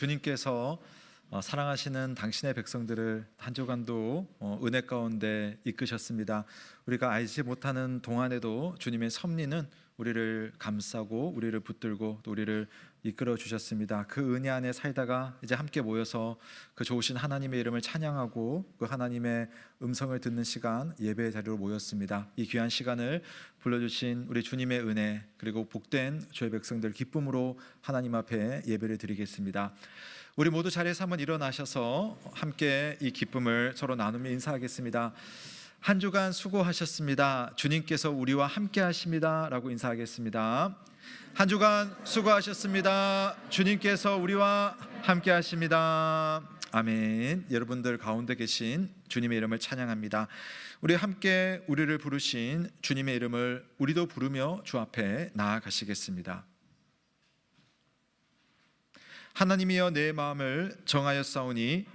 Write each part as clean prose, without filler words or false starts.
주님께서 사랑하시는 당신의 백성들을 한 주간도 은혜 가운데 이끄셨습니다. 우리가 알지 못하는 동안에도 주님의 섭리는 우리를 감싸고 우리를 붙들고 또 우리를 이끌어 주셨습니다. 그 은혜 안에 살다가 이제 함께 모여서 그 좋으신 하나님의 이름을 찬양하고 그 하나님의 음성을 듣는 시간, 예배의 자리로 모였습니다. 이 귀한 시간을 불러주신 우리 주님의 은혜, 그리고 복된 주의 백성들 기쁨으로 하나님 앞에 예배를 드리겠습니다. 우리 모두 자리에서 한번 일어나셔서 함께 이 기쁨을 서로 나누며 인사하겠습니다. 한 주간 수고하셨습니다. 주님께서 우리와 함께 하십니다 라고 인사하겠습니다. 한 주간 수고하셨습니다. 주님께서 우리와 함께 하십니다. 아멘. 여러분들 가운데 계신 주님의 이름을 찬양합니다. 우리 함께 우리를 부르신 주님의 이름을 우리도 부르며 주 앞에 나아가시겠습니다. 하나님이여, 내 마음을 정하였사오니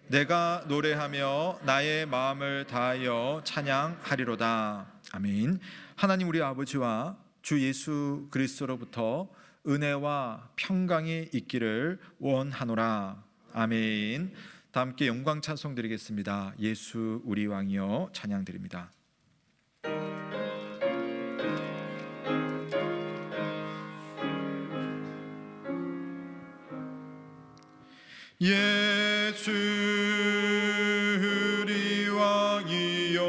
내가 노래하며 나의 마음을 다하여 찬양하리로다. 아멘. 하나님 우리 아버지와 주 예수 그리스도로부터 은혜와 평강이 있기를 원하노라. 아멘. 다 함께 영광 찬송 드리겠습니다. 예수 우리 왕이여 찬양 드립니다. 예수 우리 왕이여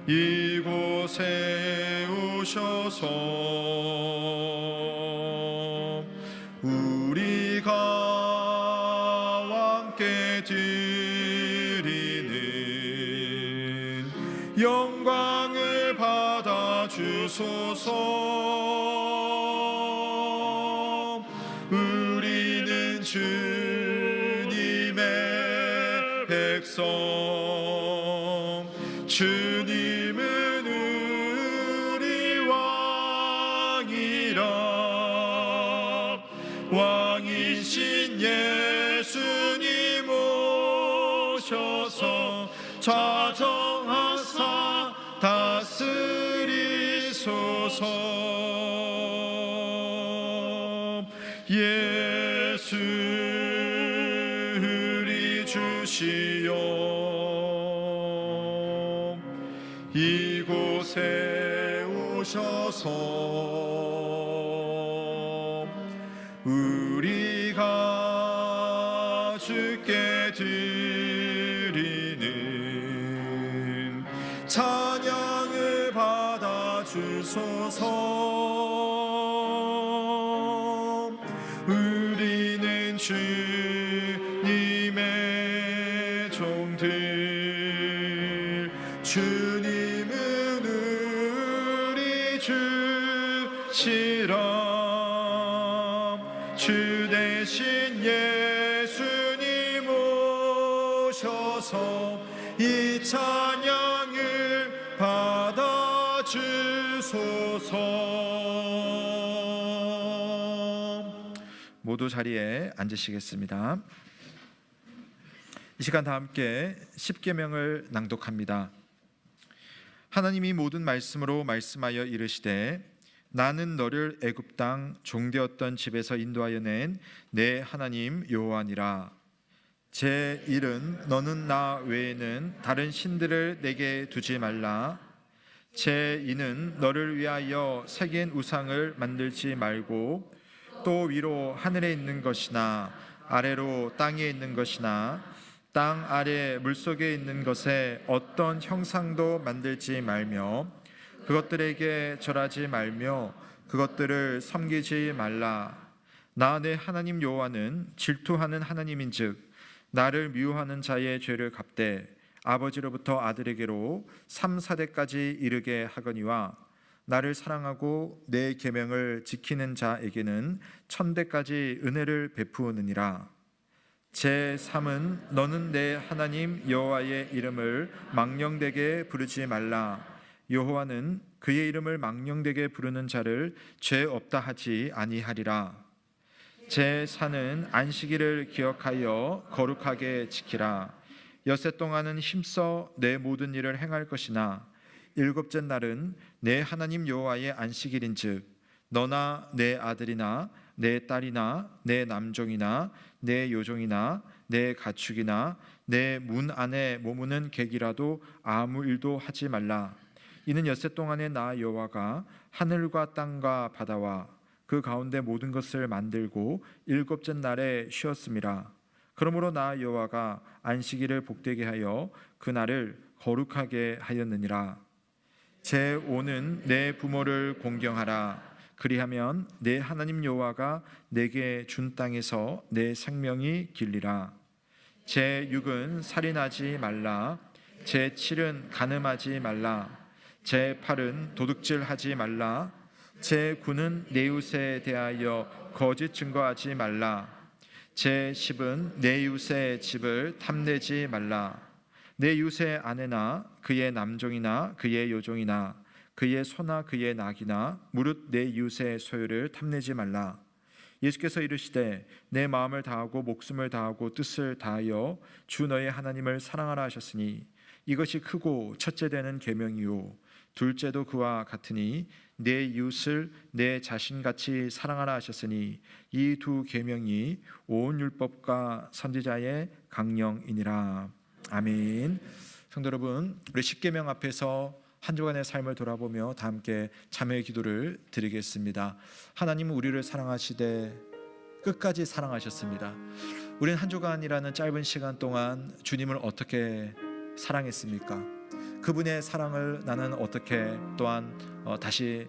이곳에 오셔서 우리가 함께 드리는 영광을 받아 주소서. 우리는 주님의 백성, 주님은 우리 왕이라. 왕이신 예수님 오셔서 좌정하사 다스리소서. 예수 우리 주시여 이곳에 오셔서 우리가 주께 드리는 찬양을 받아 주소서. 우리는 주님의 종들, 주님은 우리 주시라. 주 대신 예수님 오셔서 이 찬양을 받아 주소서. 모두 자리에 앉으시겠습니다. 이 시간 다 함께 십계명을 낭독합니다. 하나님이 모든 말씀으로 말씀하여 이르시되 나는 너를 애굽 땅 종되었던 집에서 인도하여 낸 내 하나님 여호와니라. 제 1은 너는 나 외에는 다른 신들을 내게 두지 말라. 제 2는 너를 위하여 새긴 우상을 만들지 말고 또 위로 하늘에 있는 것이나 아래로 땅에 있는 것이나 땅 아래 물속에 있는 것에 어떤 형상도 만들지 말며 그것들에게 절하지 말며 그것들을 섬기지 말라. 나 내 하나님 여호와는 질투하는 하나님인즉 나를 미워하는 자의 죄를 갚되 아버지로부터 아들에게로 3-4대까지 이르게 하거니와 나를 사랑하고 내 계명을 지키는 자에게는 1000대까지 은혜를 베푸느니라. 제3은 너는 내 하나님 여호와의 이름을 망령되게 부르지 말라. 여호와는 그의 이름을 망령되게 부르는 자를 죄 없다 하지 아니하리라. 제4는 안식일을 기억하여 거룩하게 지키라. 엿새 동안은 힘써 내 모든 일을 행할 것이나 일곱째 날은 내 하나님 여호와의 안식일인즉 너나 내 아들이나 내 딸이나 내 남종이나 내 요종이나 내 가축이나 내 문 안에 머무는 객이라도 아무 일도 하지 말라. 이는 엿새 동안에 나 여호와가 하늘과 땅과 바다와 그 가운데 모든 것을 만들고 일곱째 날에 쉬었음이라. 그러므로 나 여호와가 안식일을 복되게 하여 그 날을 거룩하게 하였느니라. 제 오는 내 부모를 공경하라. 그리하면 내 하나님 여호와가 내게 준 땅에서 내 생명이 길리라. 제 6은 살인하지 말라. 제 7은 간음하지 말라. 제 8은 도둑질하지 말라. 제 9는 내 이웃에 대하여 거짓 증거하지 말라. 제 10은 내 이웃의 집을 탐내지 말라. 내 이웃의 아내나 그의 남종이나 그의 여종이나 그의 소나 그의 낙이나 무릇 내 이웃의 소유를 탐내지 말라. 예수께서 이르시되 내 마음을 다하고 목숨을 다하고 뜻을 다하여 주 너의 하나님을 사랑하라 하셨으니 이것이 크고 첫째 되는 계명이요 둘째도 그와 같으니 내 이웃을 내 자신같이 사랑하라 하셨으니 이 두 계명이 온 율법과 선지자의 강령이니라. 아멘. 성도 여러분, 우리 십계명 앞에서 한 주간의 삶을 돌아보며 다 함께 참회의 기도를 드리겠습니다. 하나님은 우리를 사랑하시되 끝까지 사랑하셨습니다. 우리는 한 주간이라는 짧은 시간 동안 주님을 어떻게 사랑했습니까? 그분의 사랑을 나는 어떻게 또한 다시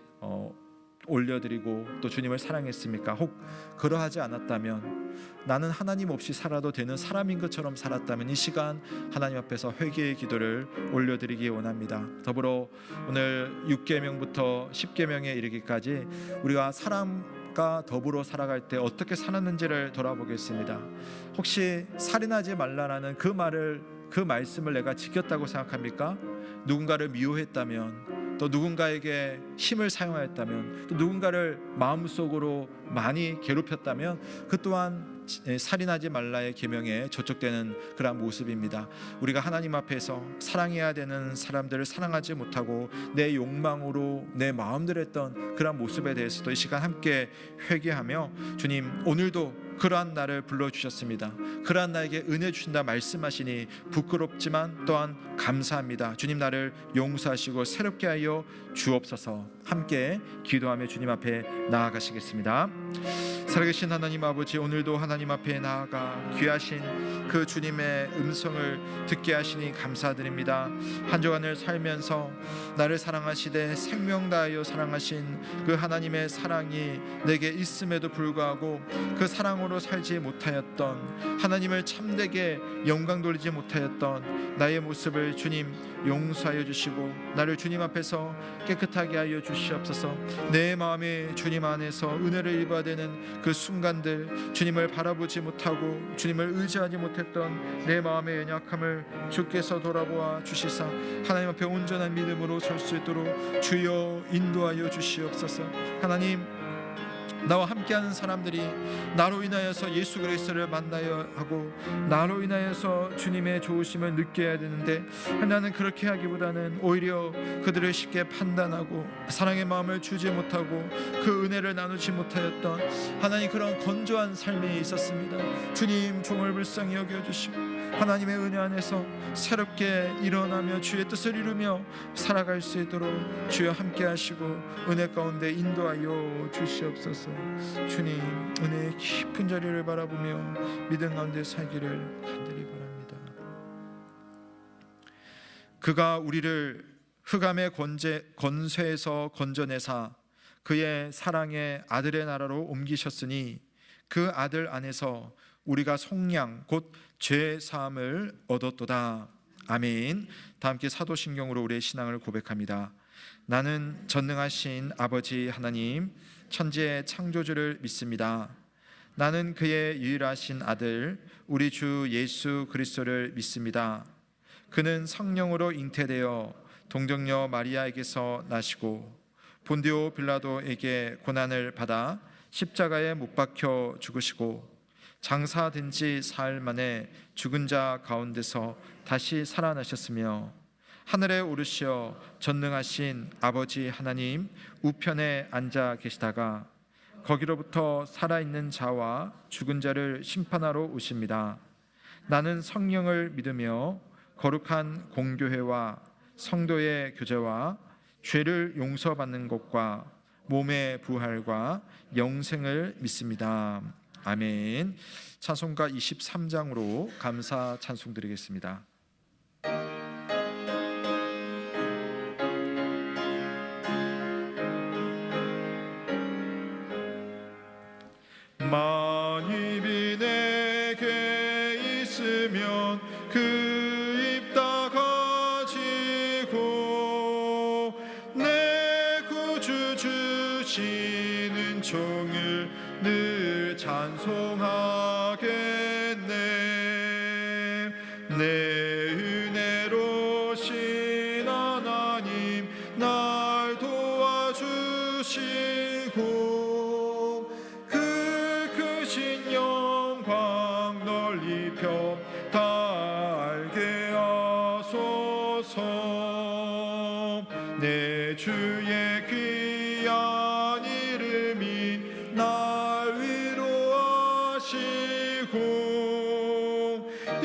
올려드리고 또 주님을 사랑했습니까? 혹 그러하지 않았다면, 나는 하나님 없이 살아도 되는 사람인 것처럼 살았다면 이 시간 하나님 앞에서 회개의 기도를 올려드리기 원합니다. 더불어 오늘 6계명부터 10계명에 이르기까지 우리가 사람과 더불어 살아갈 때 어떻게 살았는지를 돌아보겠습니다. 혹시 살인하지 말라라는 그 말씀을 내가 지켰다고 생각합니까? 누군가를 미워했다면, 또 누군가에게 힘을 사용하였다면, 또 누군가를 마음속으로 많이 괴롭혔다면 그 또한 살인하지 말라의 계명에 저촉되는 그런 모습입니다. 우리가 하나님 앞에서 사랑해야 되는 사람들을 사랑하지 못하고 내 욕망으로 내 마음대로 했던 그런 모습에 대해서도 이 시간 함께 회개하며, 주님 오늘도 그러한 나를 불러주셨습니다. 그러한 나에게 은혜 주신다 말씀하시니 부끄럽지만 또한 감사합니다. 주님 나를 용서하시고 새롭게 하여 주옵소서. 함께 기도하며 주님 앞에 나아가시겠습니다. 살아계신 하나님 아버지, 오늘도 하나님 앞에 나아가 귀하신 그 주님의 음성을 듣게 하시니 감사드립니다. 한 주간을 살면서 나를 사랑하시되 생명 다하여 사랑하신 그 하나님의 사랑이 내게 있음에도 불구하고 그 사랑으로 살지 못하였던, 하나님을 참되게 영광 돌리지 못하였던 나의 모습을 주님 용서하여 주시고 나를 주님 앞에서 깨끗하게 하여 주시옵소서. 내 마음이 주님 안에서 은혜를 입어야 되는 그 순간들, 주님을 바라보지 못하고 주님을 의지하지 못했던 내 마음의 연약함을 주께서 돌아보아 주시사 하나님 앞에 온전한 믿음으로 설 수 있도록 주여 인도하여 주시옵소서. 하나님, 나와 함께하는 사람들이 나로 인하여서 예수 그리스도를 만나야 하고 나로 인하여서 주님의 좋으심을 느껴야 되는데, 나는 그렇게 하기보다는 오히려 그들을 쉽게 판단하고 사랑의 마음을 주지 못하고 그 은혜를 나누지 못하였던 하나님, 그런 건조한 삶이 있었습니다. 주님 종을 불쌍히 여겨주시고 하나님의 은혜 안에서 새롭게 일어나며 주의 뜻을 이루며 살아갈 수 있도록 주여 함께 하시고 은혜 가운데 인도하여 주시옵소서. 주님 은혜의 깊은 자리를 바라보며 믿음 가운데 살기를 간절히 바랍니다. 그가 우리를 흑암의 권세에서 건져내사 그의 사랑의 아들의 나라로 옮기셨으니 그 아들 안에서 우리가 속량 곧 죄 사함을 얻었도다. 아멘. 다 함께 사도신경으로 우리의 신앙을 고백합니다. 나는 전능하신 아버지 하나님 천지의 창조주를 믿습니다. 나는 그의 유일하신 아들 우리 주 예수 그리스도를 믿습니다. 그는 성령으로 잉태되어 동정녀 마리아에게서 나시고 본디오 빌라도에게 고난을 받아 십자가에 못 박혀 죽으시고 장사된 지 사흘 만에 죽은 자 가운데서 다시 살아나셨으며 하늘에 오르시어 전능하신 아버지 하나님 우편에 앉아 계시다가 거기로부터 살아있는 자와 죽은 자를 심판하러 오십니다. 나는 성령을 믿으며 거룩한 공교회와 성도의 교제와 죄를 용서받는 것과 몸의 부활과 영생을 믿습니다. 아멘. 찬송가 23장으로 감사 찬송 드리겠습니다. 만입이 내게 있으면 그 입 다 가지고 내 구주 주시는 종을 늘 찬송하겠네. 내 은혜로신 하나님 날 도와주시고 그 크신 영광 널리 펴 다 알게 하소서. 내 주의 귀한 이름이 날 위로하시고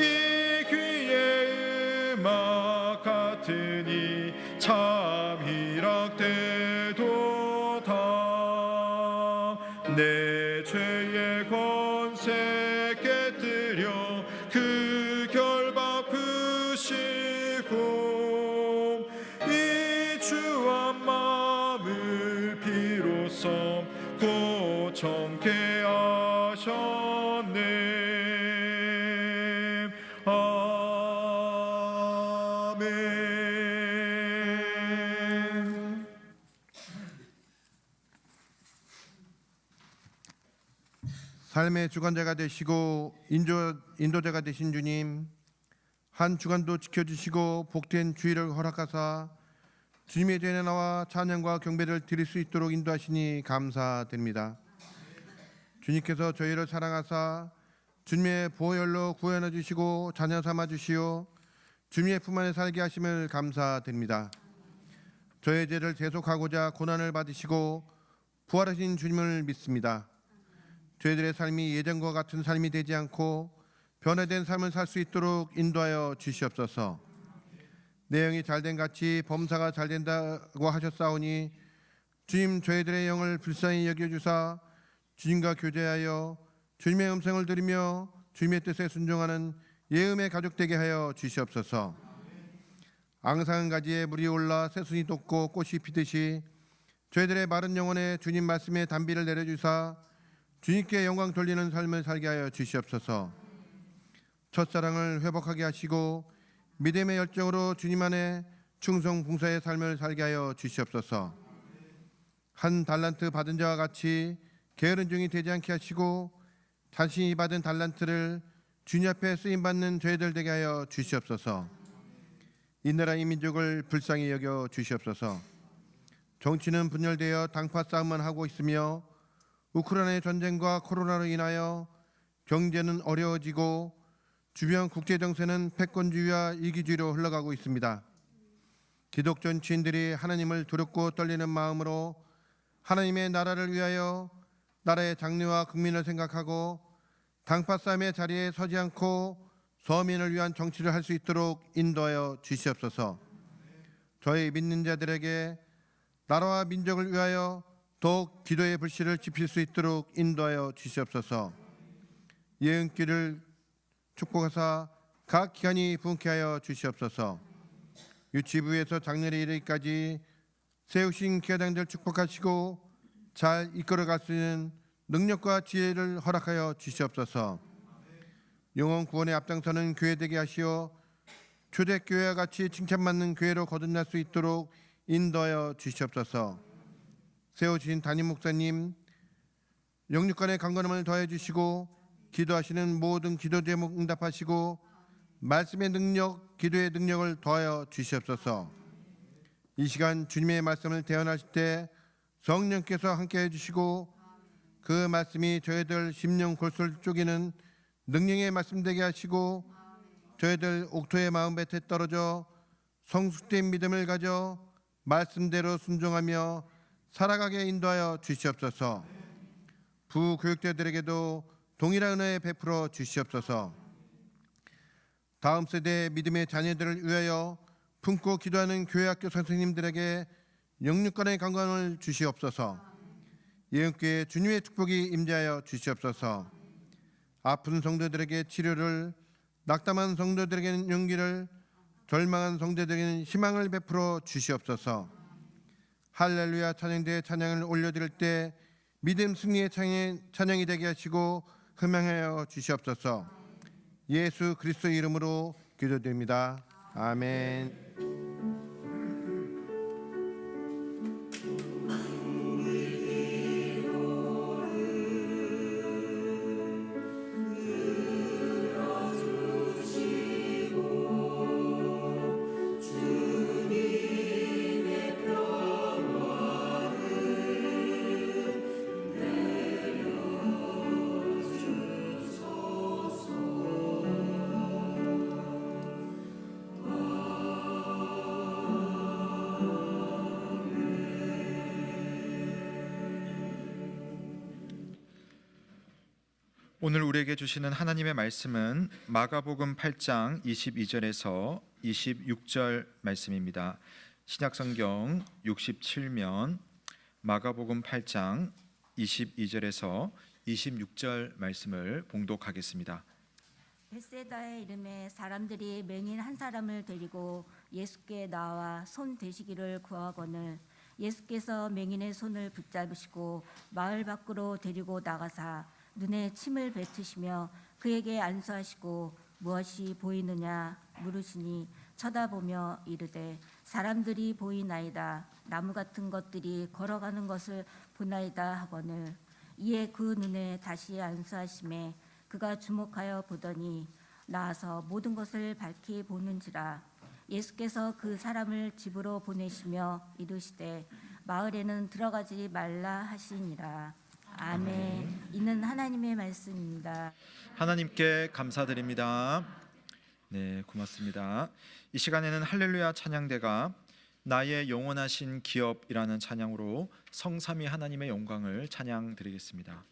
이 귀의 음악 같으니 참 희락되도다. 내 죄의 권세 깨뜨려 그 결박 푸시고 이 주한 마음을 비로소 고청케 하셨네. 아멘. 삶의 주관자가 되시고 인도자가 되신 주님, 한 주간도 지켜주시고 복된 주의를 허락하사 주님의 전에 나와 찬양과 경배를 드릴 수 있도록 인도하시니 감사드립니다. 주님께서 저희를 사랑하사 주님의 보혈로 구원해 주시고 자녀 삼아 주시어 주님의 품 안에 살게 하심을 감사드립니다. 저의 죄를 대속하고자 고난을 받으시고 부활하신 주님을 믿습니다. 저희들의 삶이 예전과 같은 삶이 되지 않고 변화된 삶을 살 수 있도록 인도하여 주시옵소서. 내 영이 잘된 같이 범사가 잘된다고 하셨사오니 주님 저희들의 영을 불쌍히 여겨주사 주님과 교제하여 주님의 음성을 들으며 주님의 뜻에 순종하는 예음의 가족 되게 하여 주시옵소서. 앙상한 가지에 물이 올라 새순이 돋고 꽃이 피듯이 저희들의 마른 영혼에 주님 말씀의 단비를 내려주사 주님께 영광 돌리는 삶을 살게 하여 주시옵소서. 첫사랑을 회복하게 하시고 믿음의 열정으로 주님 안에 충성 봉사의 삶을 살게 하여 주시옵소서. 한 달란트 받은 자와 같이 게으른 중이 되지 않게 하시고 자신이 받은 달란트를 주님 앞에 쓰임받는 저희들 되게 하여 주시옵소서. 이 나라 이 민족을 불쌍히 여겨 주시옵소서. 정치는 분열되어 당파 싸움만 하고 있으며 우크라이나의 전쟁과 코로나로 인하여 경제는 어려워지고 주변 국제 정세는 패권주의와 이기주의로 흘러가고 있습니다. 기독 정치인들이 하나님을 두렵고 떨리는 마음으로 하나님의 나라를 위하여 나라의 장래와 국민을 생각하고 당파 싸움의 자리에 서지 않고 서민을 위한 정치를 할 수 있도록 인도하여 주시옵소서. 저희 믿는 자들에게 나라와 민족을 위하여 더욱 기도의 불씨를 지필 수 있도록 인도하여 주시옵소서. 예언길을 축복하사 각 기관이 부흥케 하여 주시옵소서. 유치부에서 장례에 이르기까지 세우신 기회당들 축복하시고 잘 이끌어갈 수 있는 능력과 지혜를 허락하여 주시옵소서. 영혼 구원에 앞장서는 교회 되게 하시어 초대교회와 같이 칭찬받는 교회로 거듭날 수 있도록 인도하여 주시옵소서. 세우신 담임 목사님 영육간의 강건함을 더해 주시고 기도하시는 모든 기도 제목 응답하시고 말씀의 능력, 기도의 능력을 더하여 주시옵소서. 이 시간 주님의 말씀을 대언하실 때 성령께서 함께해 주시고 그 말씀이 저희들 심령 골수를 쪼개는 능력의 말씀 되게 하시고 저희들 옥토의 마음 뱉에 떨어져 성숙된 믿음을 가져 말씀대로 순종하며 살아가게 인도하여 주시옵소서. 부교육자들에게도 동일한 은혜 베풀어 주시옵소서. 다음 세대 믿음의 자녀들을 위하여 품고 기도하는 교회학교 선생님들에게 영육간의 강건을 주시옵소서. 예언교회 주님의 축복이 임재하여 주시옵소서. 아픈 성도들에게 치료를, 낙담한 성도들에게는 용기를, 절망한 성도들에게는 희망을 베풀어 주시옵소서. 할렐루야 찬양대 찬양을 올려드릴 때 믿음 승리의 찬양이 되게 하시고 흠양하여 주시옵소서. 예수 그리스도 이름으로 기도드립니다. 아멘. 오늘 우리에게 주시는 하나님의 말씀은 마가복음 8장 22절에서 26절 말씀입니다. 신약성경 67면 마가복음 8장 22절에서 26절 말씀을 봉독하겠습니다. 벳세다의 이름에 사람들이 맹인 한 사람을 데리고 예수께 나와 손 대시기를 구하거늘 예수께서 맹인의 손을 붙잡으시고 마을 밖으로 데리고 나가사 눈에 침을 뱉으시며 그에게 안수하시고 무엇이 보이느냐 물으시니 쳐다보며 이르되 사람들이 보이나이다. 나무 같은 것들이 걸어가는 것을 보나이다 하거늘 이에 그 눈에 다시 안수하심에 그가 주목하여 보더니 나아서 모든 것을 밝히 보는지라. 예수께서 그 사람을 집으로 보내시며 이르시되 마을에는 들어가지 말라 하시니라. 아멘. 이는 하나님의 말씀입니다. 하나님께 감사드립니다. 네, 고맙습니다. 이 시간에는 할렐루야 찬양대가 나의 영원하신 기업이라는 찬양으로 성삼위 하나님의 영광을 찬양드리겠습니다.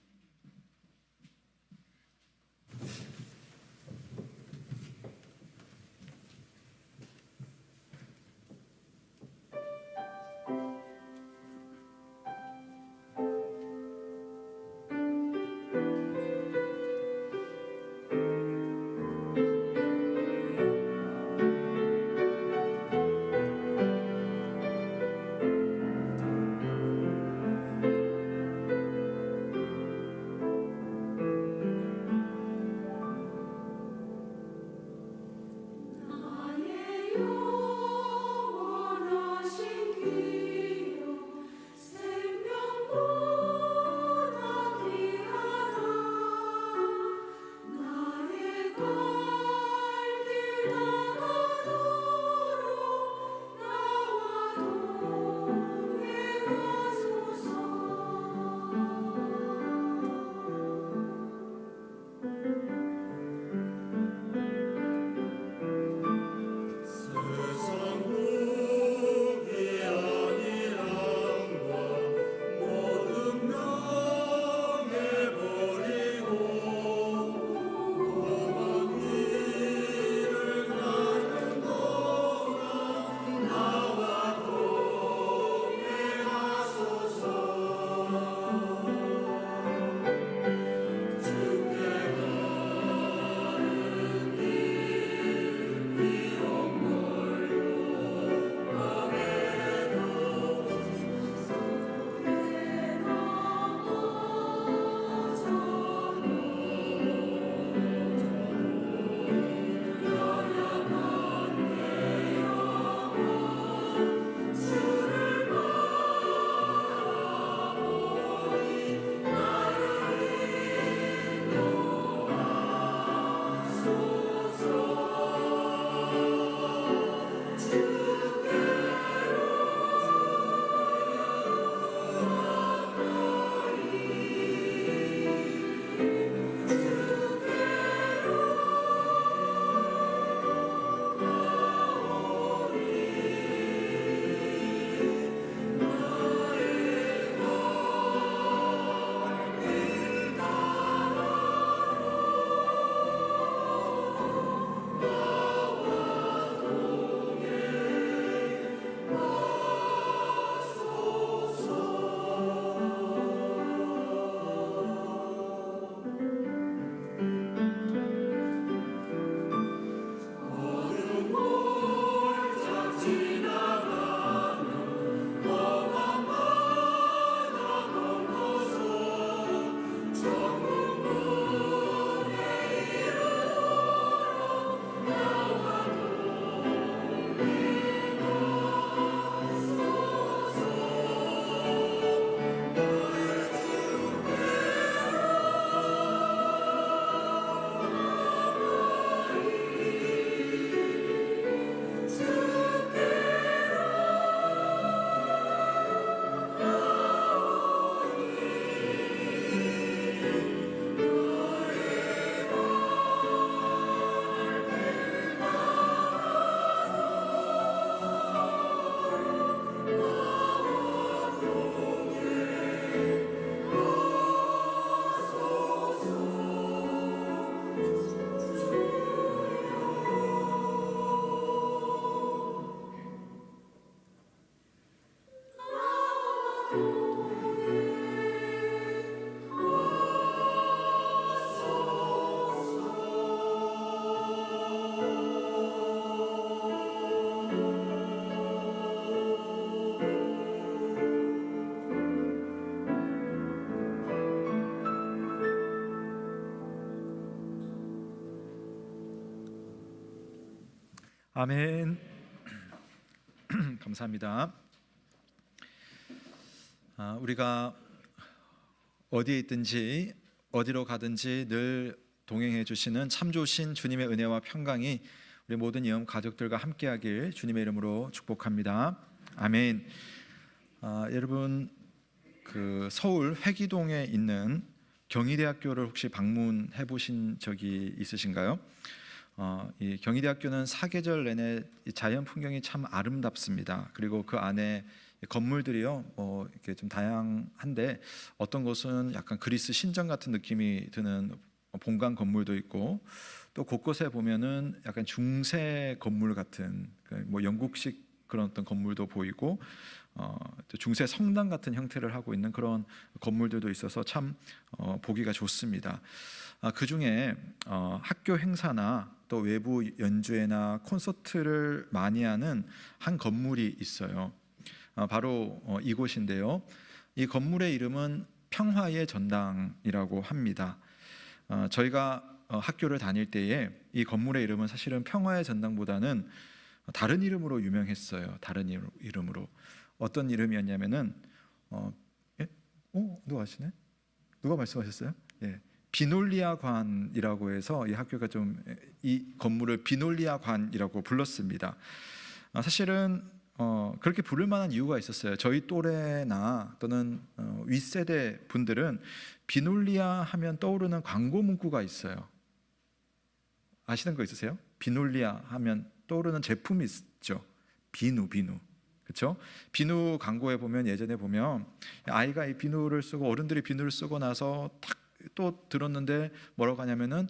아멘. 감사합니다. 우리가 어디에 있든지 어디로 가든지 늘 동행해 주시는 참 좋으신 주님의 은혜와 평강이 우리 모든 이음 가족들과 함께하길 주님의 이름으로 축복합니다. 아멘. 여러분 그 서울 회기동에 있는 경희대학교를 혹시 방문해 보신 적이 있으신가요? 이 경희대학교는 사계절 내내 자연 풍경이 참 아름답습니다. 그리고 그 안에 건물들이요, 이렇게 좀 다양한데 어떤 곳은 약간 그리스 신전 같은 느낌이 드는 본관 건물도 있고, 또 곳곳에 보면은 약간 중세 건물 같은 뭐 영국식 그런 어떤 건물도 보이고, 또 중세 성당 같은 형태를 하고 있는 그런 건물들도 있어서 참 보기가 좋습니다. 그 중에 학교 행사나 또 외부 연주회나 콘서트를 많이 하는 한 건물이 있어요. 바로 이곳인데요. 이 건물의 이름은 평화의 전당이라고 합니다. 저희가 학교를 다닐 때에 이 건물의 이름은 사실은 평화의 전당보다는 다른 이름으로 유명했어요. 다른 이름으로. 어떤 이름이었냐면은 누가 아시네? 누가 말씀하셨어요? 예. 비놀리아 관이라고 해서 이 학교가 좀 이 건물을 비놀리아 관이라고 불렀습니다. 사실은 그렇게 부를 만한 이유가 있었어요. 저희 또래나 또는 윗세대 분들은 비놀리아 하면 떠오르는 광고 문구가 있어요. 아시는 거 있으세요? 비놀리아 하면 떠오르는 제품이 있죠. 비누. 그렇죠? 비누 광고에 보면 예전에 보면 아이가 이 비누를 쓰고 어른들이 비누를 쓰고 나서 딱 또 들었는데 뭐라고 하냐면은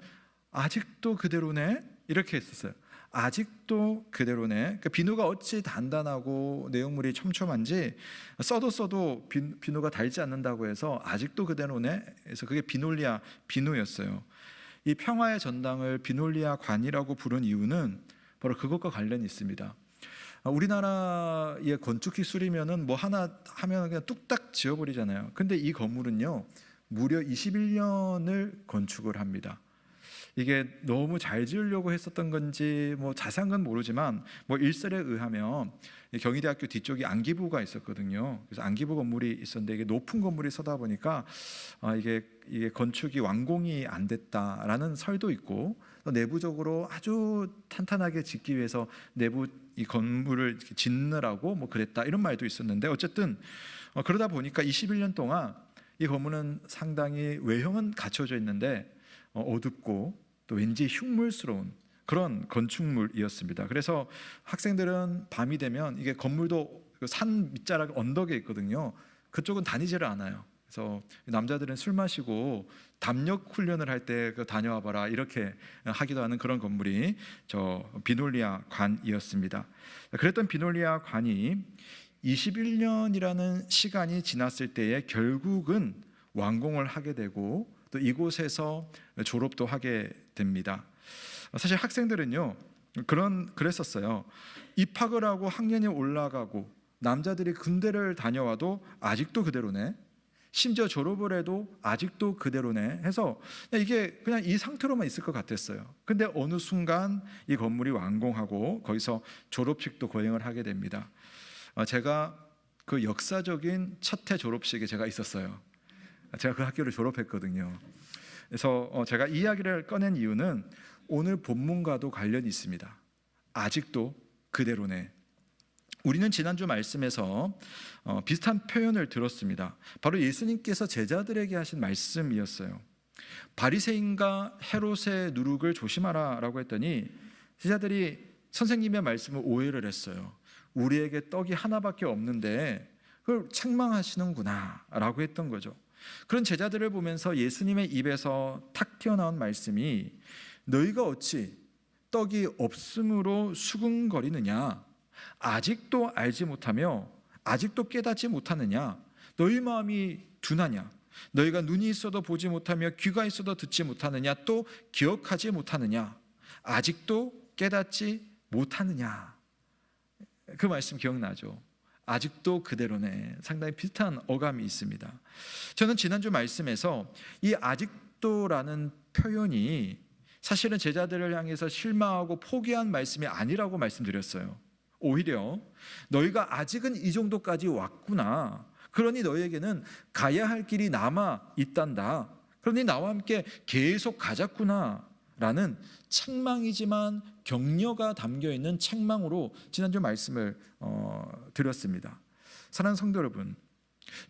아직도 그대로네 이렇게 했었어요. 아직도 그대로네. 그러니까 비누가 어찌 단단하고 내용물이 촘촘한지 써도 비누가 닳지 않는다고 해서 아직도 그대로네. 그래서 그게 비놀리아 비누였어요. 이 평화의 전당을 비놀리아 관이라고 부른 이유는 바로 그것과 관련이 있습니다. 우리나라의 건축 기술이면은 뭐 하나 하면 그냥 뚝딱 지어버리잖아요. 근데 이 건물은요 무려 21년을 건축을 합니다. 이게 너무 잘 지으려고 했었던 건지 뭐 자세한 건 모르지만 뭐 일설에 의하면 경희대학교 뒤쪽이 안기부가 있었거든요. 그래서 안기부 건물이 있었는데 이게 높은 건물이 서다 보니까 이게 건축이 완공이 안 됐다라는 설도 있고, 또 내부적으로 아주 탄탄하게 짓기 위해서 내부 이 건물을 짓느라고 뭐 그랬다 이런 말도 있었는데, 어쨌든 그러다 보니까 21년 동안 이 건물은 상당히 외형은 갖춰져 있는데 어둡고 또 왠지 흉물스러운 그런 건축물이었습니다. 그래서 학생들은 밤이 되면 이게 건물도 산 밑자락 언덕에 있거든요. 그쪽은 다니지를 않아요. 그래서 남자들은 술 마시고 담력 훈련을 할 때 다녀와 봐라 이렇게 하기도 하는 그런 건물이 저 비놀리아 관이었습니다. 그랬던 비놀리아 관이 21년이라는 시간이 지났을 때에 결국은 완공을 하게 되고 또 이곳에서 졸업도 하게 됩니다. 사실 학생들은요 그랬었어요. 입학을 하고 학년이 올라가고 남자들이 군대를 다녀와도 아직도 그대로네, 심지어 졸업을 해도 아직도 그대로네 해서 이게 그냥 이 상태로만 있을 것 같았어요. 근데 어느 순간 이 건물이 완공하고 거기서 졸업식도 거행을 하게 됩니다. 제가 그 역사적인 첫 해 졸업식에 제가 있었어요. 제가 그 학교를 졸업했거든요. 그래서 제가 이 이야기를 꺼낸 이유는 오늘 본문과도 관련이 있습니다. 아직도 그대로네. 우리는 지난주 말씀에서 비슷한 표현을 들었습니다. 바로 예수님께서 제자들에게 하신 말씀이었어요. 바리새인과 헤롯의 누룩을 조심하라라고 했더니 제자들이 선생님의 말씀을 오해를 했어요. 우리에게 떡이 하나밖에 없는데 그걸 책망하시는구나 라고 했던 거죠. 그런 제자들을 보면서 예수님의 입에서 탁 튀어나온 말씀이 너희가 어찌 떡이 없음으로 수군거리느냐, 아직도 알지 못하며 아직도 깨닫지 못하느냐, 너희 마음이 둔하냐, 너희가 눈이 있어도 보지 못하며 귀가 있어도 듣지 못하느냐, 또 기억하지 못하느냐, 아직도 깨닫지 못하느냐. 그 말씀 기억나죠? 아직도 그대로네. 상당히 비슷한 어감이 있습니다. 저는 지난주 말씀에서 이 아직도라는 표현이 사실은 제자들을 향해서 실망하고 포기한 말씀이 아니라고 말씀드렸어요. 오히려 너희가 아직은 이 정도까지 왔구나. 그러니 너희에게는 가야 할 길이 남아 있단다. 그러니 나와 함께 계속 가자꾸나 라는 책망이지만 격려가 담겨있는 책망으로 지난주 말씀을 드렸습니다. 사랑하는 성도 여러분,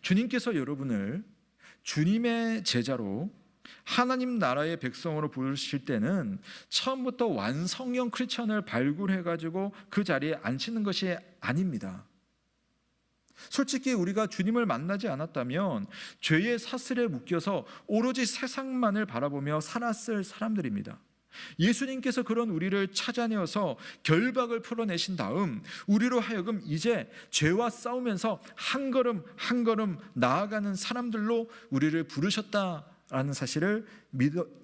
주님께서 여러분을 주님의 제자로 하나님 나라의 백성으로 부르실 때는 처음부터 완성형 크리스천을 발굴해가지고 그 자리에 앉히는 것이 아닙니다. 솔직히 우리가 주님을 만나지 않았다면 죄의 사슬에 묶여서 오로지 세상만을 바라보며 살았을 사람들입니다. 예수님께서 그런 우리를 찾아내어서 결박을 풀어내신 다음 우리로 하여금 이제 죄와 싸우면서 한 걸음 한 걸음 나아가는 사람들로 우리를 부르셨다라는 사실을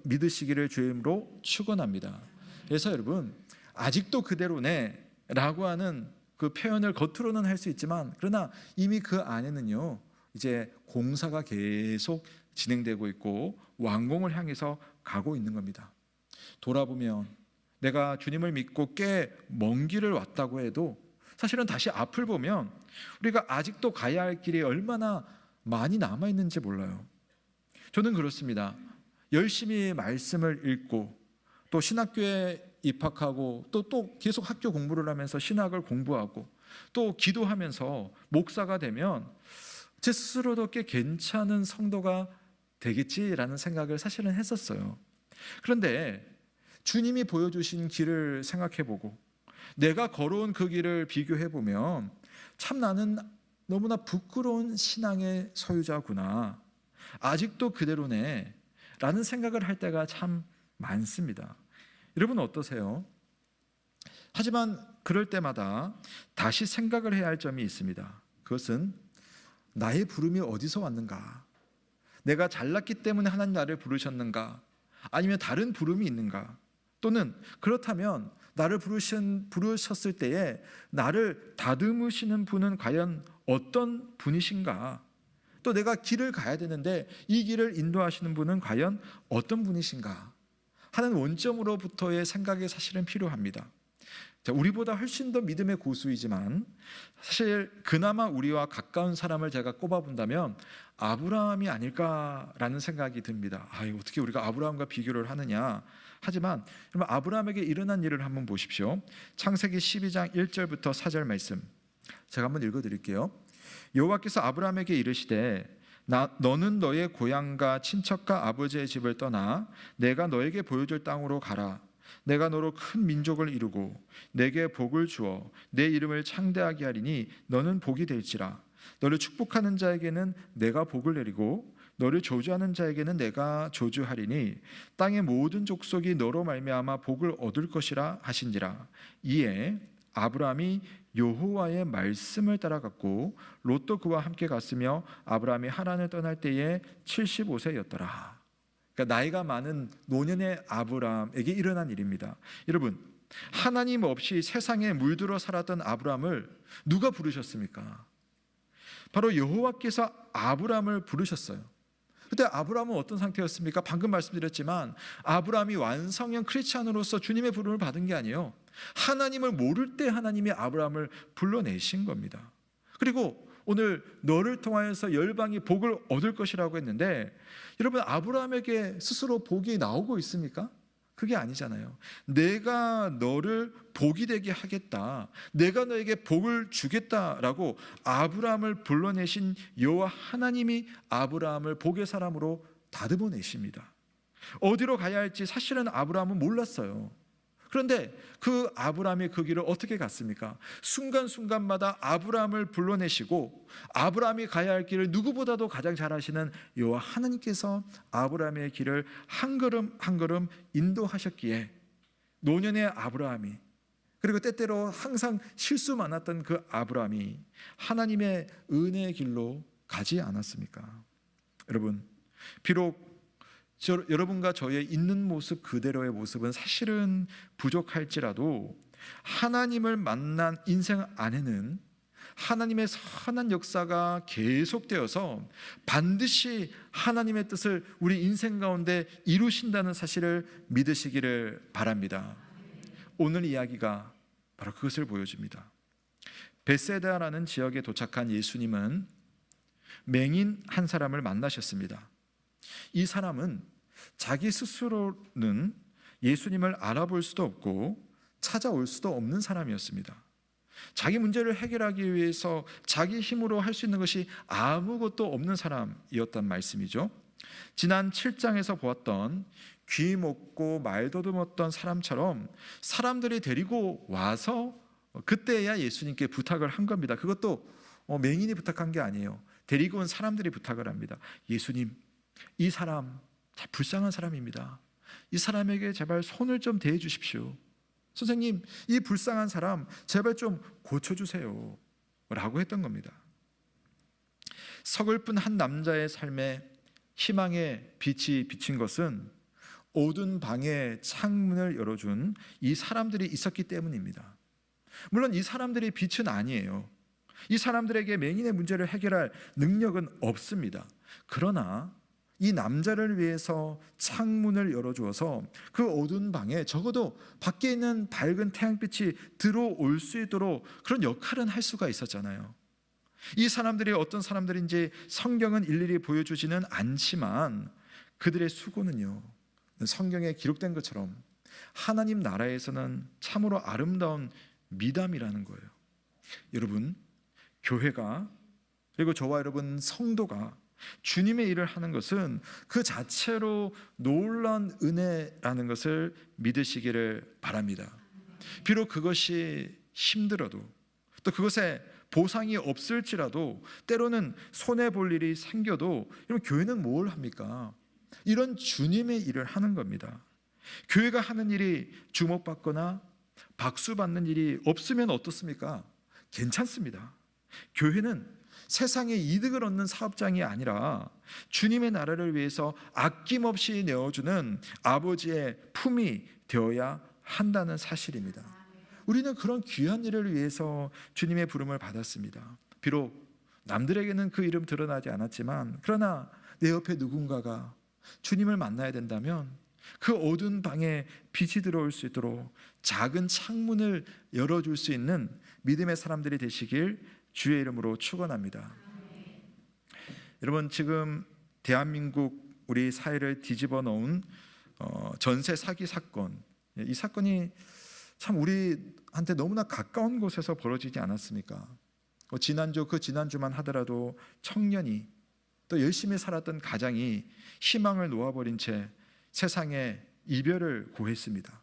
믿으시기를 주임으로 축원합니다. 그래서 여러분, 아직도 그대로네 라고 하는 그 표현을 겉으로는 할 수 있지만 그러나 이미 그 안에는요 이제 공사가 계속 진행되고 있고 완공을 향해서 가고 있는 겁니다. 돌아보면 내가 주님을 믿고 꽤 먼 길을 왔다고 해도 사실은 다시 앞을 보면 우리가 아직도 가야 할 길이 얼마나 많이 남아 있는지 몰라요. 저는 그렇습니다. 열심히 말씀을 읽고 또 신학교에 입학하고 또 계속 학교 공부를 하면서 신학을 공부하고 또 기도하면서 목사가 되면 제 스스로도 꽤 괜찮은 성도가 되겠지라는 생각을 사실은 했었어요. 그런데 주님이 보여주신 길을 생각해보고 내가 걸어온 그 길을 비교해보면 참 나는 너무나 부끄러운 신앙의 소유자구나, 아직도 그대로네 라는 생각을 할 때가 참 많습니다. 여러분은 어떠세요? 하지만 그럴 때마다 다시 생각을 해야 할 점이 있습니다. 그것은 나의 부름이 어디서 왔는가? 내가 잘났기 때문에 하나님 나를 부르셨는가? 아니면 다른 부름이 있는가? 또는 그렇다면 나를 부르셨을 때에 나를 다듬으시는 분은 과연 어떤 분이신가? 또 내가 길을 가야 되는데 이 길을 인도하시는 분은 과연 어떤 분이신가 하는 원점으로부터의 생각이 사실은 필요합니다. 자, 우리보다 훨씬 더 믿음의 고수이지만 사실 그나마 우리와 가까운 사람을 제가 꼽아본다면 아브라함이 아닐까라는 생각이 듭니다. 어떻게 우리가 아브라함과 비교를 하느냐. 하지만 여러분, 아브라함에게 일어난 일을 한번 보십시오. 창세기 12장 1절부터 4절 말씀 제가 한번 읽어드릴게요. 여호와께서 아브라함에게 이르시되 너는 너의 고향과 친척과 아버지의 집을 떠나 내가 너에게 보여줄 땅으로 가라. 내가 너로 큰 민족을 이루고 내게 복을 주어 내 이름을 창대하게 하리니 너는 복이 될지라. 너를 축복하는 자에게는 내가 복을 내리고 너를 저주하는 자에게는 내가 저주하리니 땅의 모든 족속이 너로 말미암아 복을 얻을 것이라 하신지라. 이에 아브라함이 여호와의 말씀을 따라갔고 롯도 그와 함께 갔으며 아브라함이 하란을 떠날 때에 75세였더라. 그러니까 나이가 많은 노년의 아브라함에게 일어난 일입니다. 여러분, 하나님 없이 세상에 물들어 살았던 아브라함을 누가 부르셨습니까? 바로 여호와께서 아브라함을 부르셨어요. 그때 아브라함은 어떤 상태였습니까? 방금 말씀드렸지만 아브라함이 완성형 크리스찬으로서 주님의 부름을 받은 게 아니에요. 하나님을 모를 때 하나님이 아브라함을 불러내신 겁니다. 그리고 오늘 너를 통하여서 열방이 복을 얻을 것이라고 했는데 여러분, 아브라함에게 스스로 복이 나오고 있습니까? 그게 아니잖아요. 내가 너를 복이 되게 하겠다, 내가 너에게 복을 주겠다라고 아브라함을 불러내신 여호와 하나님이 아브라함을 복의 사람으로 다듬어 내십니다. 어디로 가야 할지 사실은 아브라함은 몰랐어요. 그런데 그 아브라함이 그 길을 어떻게 갔습니까? 순간순간마다 아브라함을 불러내시고 아브라함이 가야 할 길을 누구보다도 가장 잘 아시는 여호와 하나님께서 아브라함의 길을 한 걸음 한 걸음 인도하셨기에 노년의 아브라함이, 그리고 때때로 항상 실수 많았던 그 아브라함이 하나님의 은혜의 길로 가지 않았습니까? 여러분, 비록 여러분과 저의 있는 모습 그대로의 모습은 사실은 부족할지라도 하나님을 만난 인생 안에는 하나님의 선한 역사가 계속되어서 반드시 하나님의 뜻을 우리 인생 가운데 이루신다는 사실을 믿으시기를 바랍니다. 오늘 이야기가 바로 그것을 보여줍니다. 베세다라는 지역에 도착한 예수님은 맹인 한 사람을 만나셨습니다. 이 사람은 자기 스스로는 예수님을 알아볼 수도 없고 찾아올 수도 없는 사람이었습니다. 자기 문제를 해결하기 위해서 자기 힘으로 할 수 있는 것이 아무것도 없는 사람이었단 말씀이죠. 지난 7장에서 보았던 귀 먹고 말 더듬었던 사람처럼 사람들이 데리고 와서 그때야 예수님께 부탁을 한 겁니다. 그것도 맹인이 부탁한 게 아니에요. 데리고 온 사람들이 부탁을 합니다. 예수님, 이 사람 참 불쌍한 사람입니다. 이 사람에게 제발 손을 좀 대해 주십시오. 선생님, 이 불쌍한 사람 제발 좀 고쳐주세요 라고 했던 겁니다. 서글픈 한 남자의 삶에 희망의 빛이 비친 것은 어두운 방의 창문을 열어준 이 사람들이 있었기 때문입니다. 물론 이 사람들이 빛은 아니에요. 이 사람들에게 맹인의 문제를 해결할 능력은 없습니다. 그러나 이 남자를 위해서 창문을 열어주어서 그 어두운 방에 적어도 밖에 있는 밝은 태양빛이 들어올 수 있도록 그런 역할은 할 수가 있었잖아요. 이 사람들이 어떤 사람들인지 성경은 일일이 보여주지는 않지만 그들의 수고는요, 성경에 기록된 것처럼 하나님 나라에서는 참으로 아름다운 미담이라는 거예요. 여러분, 교회가 그리고 저와 여러분 성도가 주님의 일을 하는 것은 그 자체로 놀라운 은혜라는 것을 믿으시기를 바랍니다. 비록 그것이 힘들어도 또 그것에 보상이 없을지라도 때로는 손해볼 일이 생겨도 여러분, 교회는 뭘 합니까? 이런 주님의 일을 하는 겁니다. 교회가 하는 일이 주목받거나 박수받는 일이 없으면 어떻습니까? 괜찮습니다. 교회는 세상의 이득을 얻는 사업장이 아니라 주님의 나라를 위해서 아낌없이 내어주는 아버지의 품이 되어야 한다는 사실입니다. 우리는 그런 귀한 일을 위해서 주님의 부름을 받았습니다. 비록 남들에게는 그 이름 드러나지 않았지만 그러나 내 옆에 누군가가 주님을 만나야 된다면 그 어두운 방에 빛이 들어올 수 있도록 작은 창문을 열어줄 수 있는 믿음의 사람들이 되시길 주의 이름으로 축원합니다. 여러분, 지금 대한민국 우리 사회를 뒤집어 놓은 전세 사기 사건, 이 사건이 참 우리한테 너무나 가까운 곳에서 벌어지지 않았습니까? 지난주만 하더라도 청년이 또 열심히 살았던 가장이 희망을 놓아버린 채 세상에 이별을 고했습니다.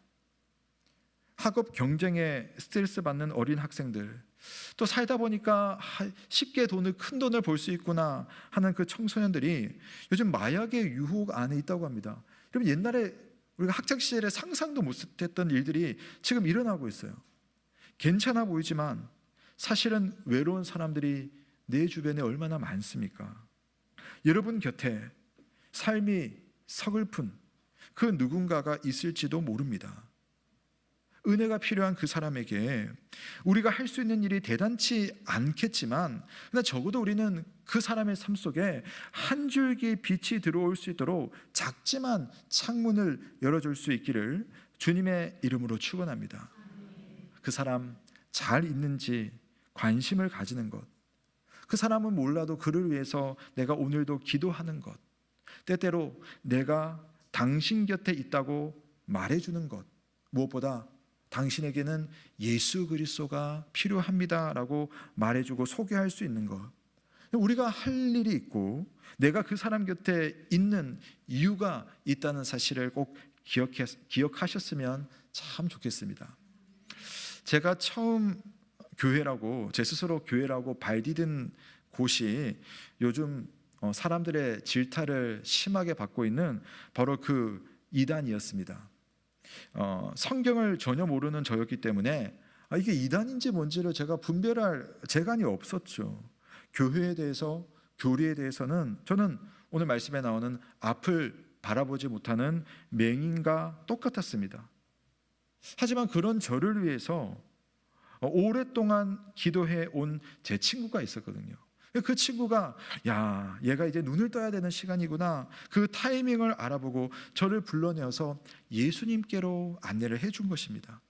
학업 경쟁에 스트레스 받는 어린 학생들, 또 살다 보니까 쉽게 큰 돈을 벌 수 있구나 하는 그 청소년들이 요즘 마약의 유혹 안에 있다고 합니다. 여러분, 옛날에 우리가 학창 시절에 상상도 못했던 일들이 지금 일어나고 있어요. 괜찮아 보이지만 사실은 외로운 사람들이 내 주변에 얼마나 많습니까? 여러분 곁에 삶이 서글픈 그 누군가가 있을지도 모릅니다. 은혜가 필요한 그 사람에게 우리가 할 수 있는 일이 대단치 않겠지만 그러나 적어도 우리는 그 사람의 삶 속에 한 줄기 빛이 들어올 수 있도록 작지만 창문을 열어줄 수 있기를 주님의 이름으로 축원합니다. 그 사람 잘 있는지 관심을 가지는 것, 그 사람은 몰라도 그를 위해서 내가 오늘도 기도하는 것, 때때로 내가 당신 곁에 있다고 말해주는 것, 무엇보다 당신에게는 예수 그리스도가 필요합니다라고 말해주고 소개할 수 있는 것, 우리가 할 일이 있고 내가 그 사람 곁에 있는 이유가 있다는 사실을 꼭 기억하셨으면 참 좋겠습니다. 제가 처음 제 스스로 교회라고 발디딘 곳이 요즘 사람들의 질타를 심하게 받고 있는 바로 그 이단이었습니다. 성경을 전혀 모르는 저였기 때문에 이게 이단인지 뭔지를 제가 분별할 재간이 없었죠. 교회에 대해서, 교리에 대해서는 저는 오늘 말씀에 나오는 앞을 바라보지 못하는 맹인과 똑같았습니다. 하지만 그런 저를 위해서 오랫동안 기도해 온 제 친구가 있었거든요. 그 친구가 야, 얘가 이제 눈을 떠야 되는 시간이구나. 그 타이밍을 알아보고 저를 불러내어서 예수님께로 안내를 해준 것입니다.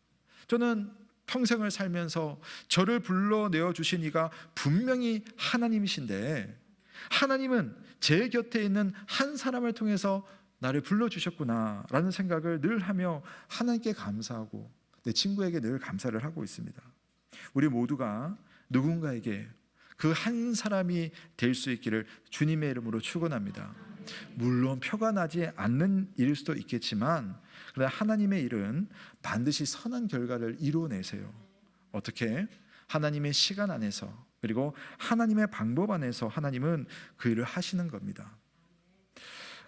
저는 평생을 살면서 저를 불러내어 주신 이가 분명히 하나님이신데, 하나님은 제 곁에 있는 한 사람을 통해서 나를 불러주셨구나 라는 생각을 늘 하며 하나님께 감사하고 내 친구에게 늘 감사를 하고 있습니다. 우리 모두가 누군가에게 그 한 사람이 될 수 있기를 주님의 이름으로 축원합니다. 물론 표가 나지 않는 일일 수도 있겠지만, 그러나 하나님의 일은 반드시 선한 결과를 이루어내세요. 어떻게? 하나님의 시간 안에서, 그리고 하나님의 방법 안에서 하나님은 그 일을 하시는 겁니다.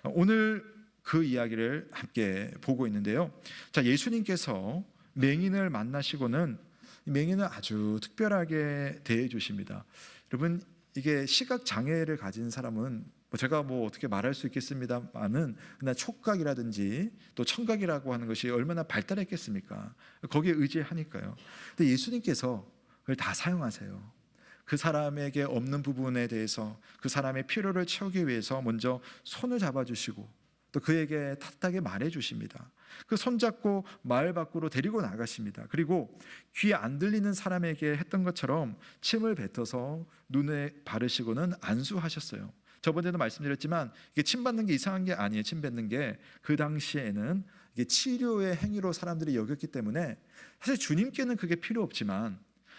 오늘 그 이야기를 함께 보고 있는데요. 자, 예수님께서 맹인을 만나시고는 맹인을 아주 특별하게 대해 주십니다. 여러분, 이게 시각 장애를 가진 사람은 제가 어떻게 말할 수 있겠습니다만은, 그냥 촉각이라든지 또 청각이라고 하는 것이 얼마나 발달했겠습니까? 거기에 의지하니까요. 근데 예수님께서 그걸 다 사용하세요. 그 사람에게 없는 부분에 대해서 그 사람의 필요를 채우기 위해서 먼저 손을 잡아주시고 또 그에게 탓하게 말해주십니다. 그 손잡고 마을 밖으로 데리고 나가십니다. 그리고 귀 안 들리는 사람에게 했던 것처럼 침을 뱉어서 눈에 바르시고는 안수하셨어요. 저번에도 말씀드렸지만 이게 침 받는 게 이상한 게 아니에요. 침 뱉는 게 그 당시에는 이게 치료의 행위로 사람들이 여겼기 때문에 사실 주님께는 그게 필요 없지만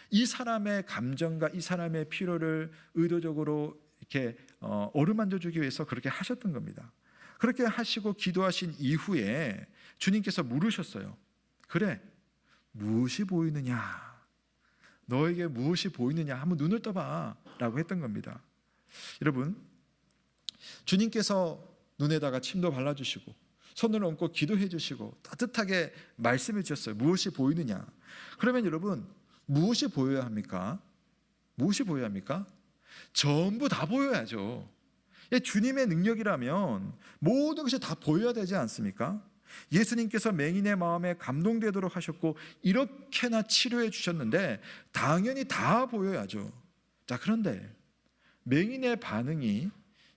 이 사람의 감정과 이 사람의 필요를 의도적으로 이렇게 어루만져 주기 위해서 그렇게 하셨던 겁니다. 그렇게 하시고 기도하신 이후에 주님께서 물으셨어요. 그래, 무엇이 보이느냐? 너에게 무엇이 보이느냐? 한번 눈을 떠봐 라고 했던 겁니다. 여러분, 주님께서 눈에다가 침도 발라주시고 손을 얹고 기도해 주시고 따뜻하게 말씀해 주셨어요. 무엇이 보이느냐? 그러면 여러분, 무엇이 보여야 합니까? 무엇이 보여야 합니까? 전부 다 보여야죠. 주님의 능력이라면 모든 것이 다 보여야 되지 않습니까? 예수님께서 맹인의 마음에 감동되도록 하셨고 이렇게나 치료해 주셨는데 당연히 다 보여야죠. 자, 그런데 맹인의 반응이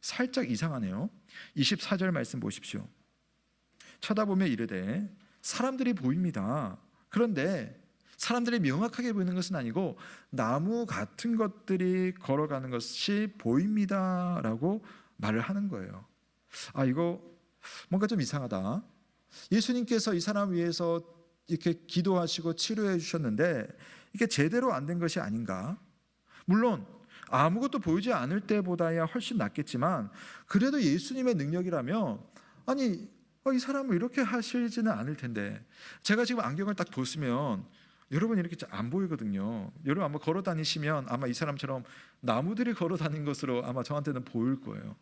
살짝 이상하네요. 24절 말씀 보십시오. 쳐다보며 이르되 사람들이 보입니다. 그런데 사람들이 명확하게 보이는 것은 아니고 나무 같은 것들이 걸어가는 것이 보입니다 라고 말을 하는 거예요. 아, 이거 뭔가 좀 이상하다. 예수님께서 이 사람 위해서 이렇게 기도하시고 치료해 주셨는데 이게 제대로 안 된 것이 아닌가? 물론 아무것도 보이지 않을 때보다야 훨씬 낫겠지만 그래도 예수님의 능력이라면 아니 이 사람을 이렇게 하시지는 않을 텐데. 제가 지금 안경을 딱 벗으면 여러분 이렇게 안 보이거든요. 여러분 아마 걸어 다니시면 아마 이 사람처럼 나무들이 걸어 다닌 것으로 아마 저한테는 보일 거예요.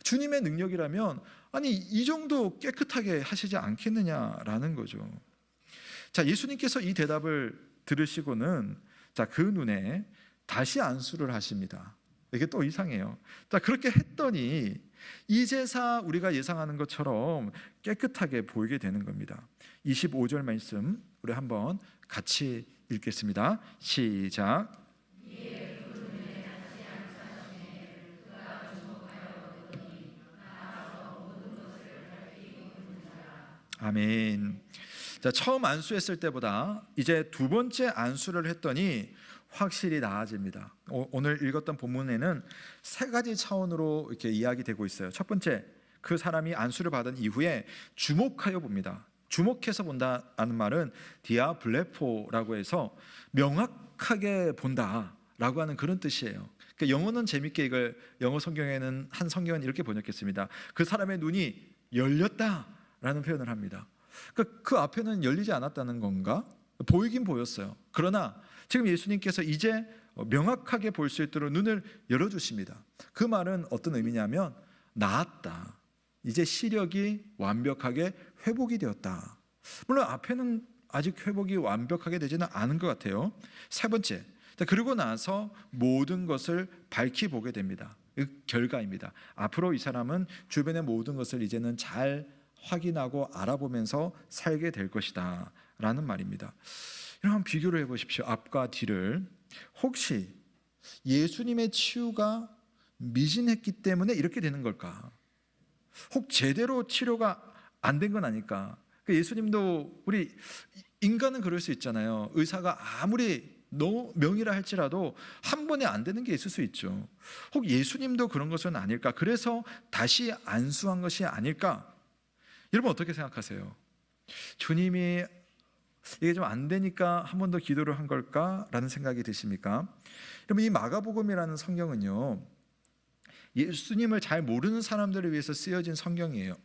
주님의 능력이라면 아니 이 정도 깨끗하게 하시지 않겠느냐라는 거죠. 자, 예수님께서 이 대답을 들으시고는 자, 그 눈에 다시 안수를 하십니다. 이게 또 이상해요. 자, 그렇게 했더니 이제사 우리가 예상하는 것처럼 깨끗하게 보이게 되는 겁니다. 25절 말씀 우리 한번 같이 읽겠습니다. 시작. 아멘. 자, 처음 안수했을 때보다 이제 두 번째 안수를 했더니 확실히 나아집니다. 오늘 읽었던 본문에는 세 가지 차원으로 이렇게 이야기되고 있어요. 첫 번째, 그 사람이 안수를 받은 이후에 주목하여 봅니다. 주목해서 본다라는 말은 디아블레포라고 해서 명확하게 본다라고 하는 그런 뜻이에요. 그러니까 영어는 재밌게 이걸 영어 성경에는 한 성경은 이렇게 번역했습니다. 그 사람의 눈이 열렸다라는 표현을 합니다. 그러니까 그 앞에는 열리지 않았다는 건가? 보이긴 보였어요. 그러나 지금 예수님께서 이제 명확하게 볼 수 있도록 눈을 열어주십니다. 그 말은 어떤 의미냐면 나았다. 이제 시력이 완벽하게 회복이 되었다. 물론 앞에는 아직 회복이 완벽하게 되지는 않은 것 같아요. 세 번째, 그리고 나서 모든 것을 밝히 보게 됩니다. 그 결과입니다. 앞으로 이 사람은 주변의 모든 것을 이제는 잘 확인하고 알아보면서 살게 될 것이다 라는 말입니다. 이런 한번 비교를 해보십시오. 앞과 뒤를. 혹시 예수님의 치유가 미진했기 때문에 이렇게 되는 걸까? 혹 제대로 치료가 안 된 건 아닐까? 예수님도, 우리 인간은 그럴 수 있잖아요. 의사가 아무리 명의라 할지라도 한 번에 안 되는 게 있을 수 있죠. 혹 예수님도 그런 것은 아닐까? 그래서 다시 안수한 것이 아닐까? 여러분 어떻게 생각하세요? 주님이 이게 좀 안 되니까 한 번 더 기도를 한 걸까라는 생각이 드십니까? 여러분, 이 마가복음이라는 성경은요, 예수님을 잘 모르는 사람들을 위해서 쓰여진 성경이에요.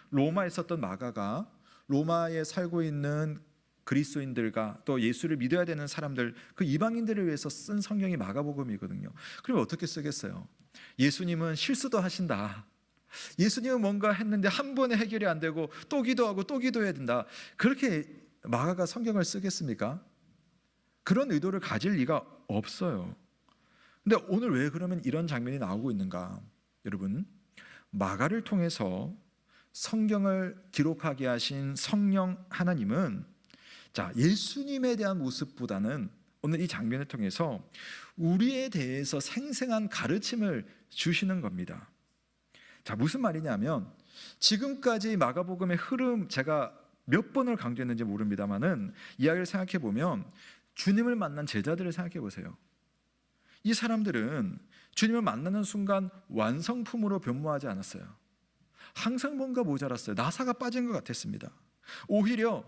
로마에 있었던 마가가 로마에 살고 있는 그리스도인들과 또 예수를 믿어야 되는 사람들, 그 이방인들을 위해서 쓴 성경이 마가복음이거든요. 그러면 어떻게 쓰겠어요? 예수님은 실수도 하신다. 예수님은 뭔가 했는데 한 번에 해결이 안 되고 또 기도하고 또 기도해야 된다. 그렇게 마가가 성경을 쓰겠습니까? 그런 의도를 가질 리가 없어요. 근데 오늘 왜 그러면 이런 장면이 나오고 있는가? 여러분, 마가를 통해서 성경을 기록하게 하신 성령 하나님은 예수님에 대한 모습보다는 오늘 이 장면을 통해서 우리에 대해서 생생한 가르침을 주시는 겁니다. 무슨 말이냐면, 지금까지 마가복음의 흐름, 제가 몇 번을 강조했는지 모릅니다만은 이야기를 생각해 보면 주님을 만난 제자들을 생각해 보세요. 이 사람들은 주님을 만나는 순간 완성품으로 변모하지 않았어요. 항상 뭔가 모자랐어요. 나사가 빠진 것 같았습니다. 오히려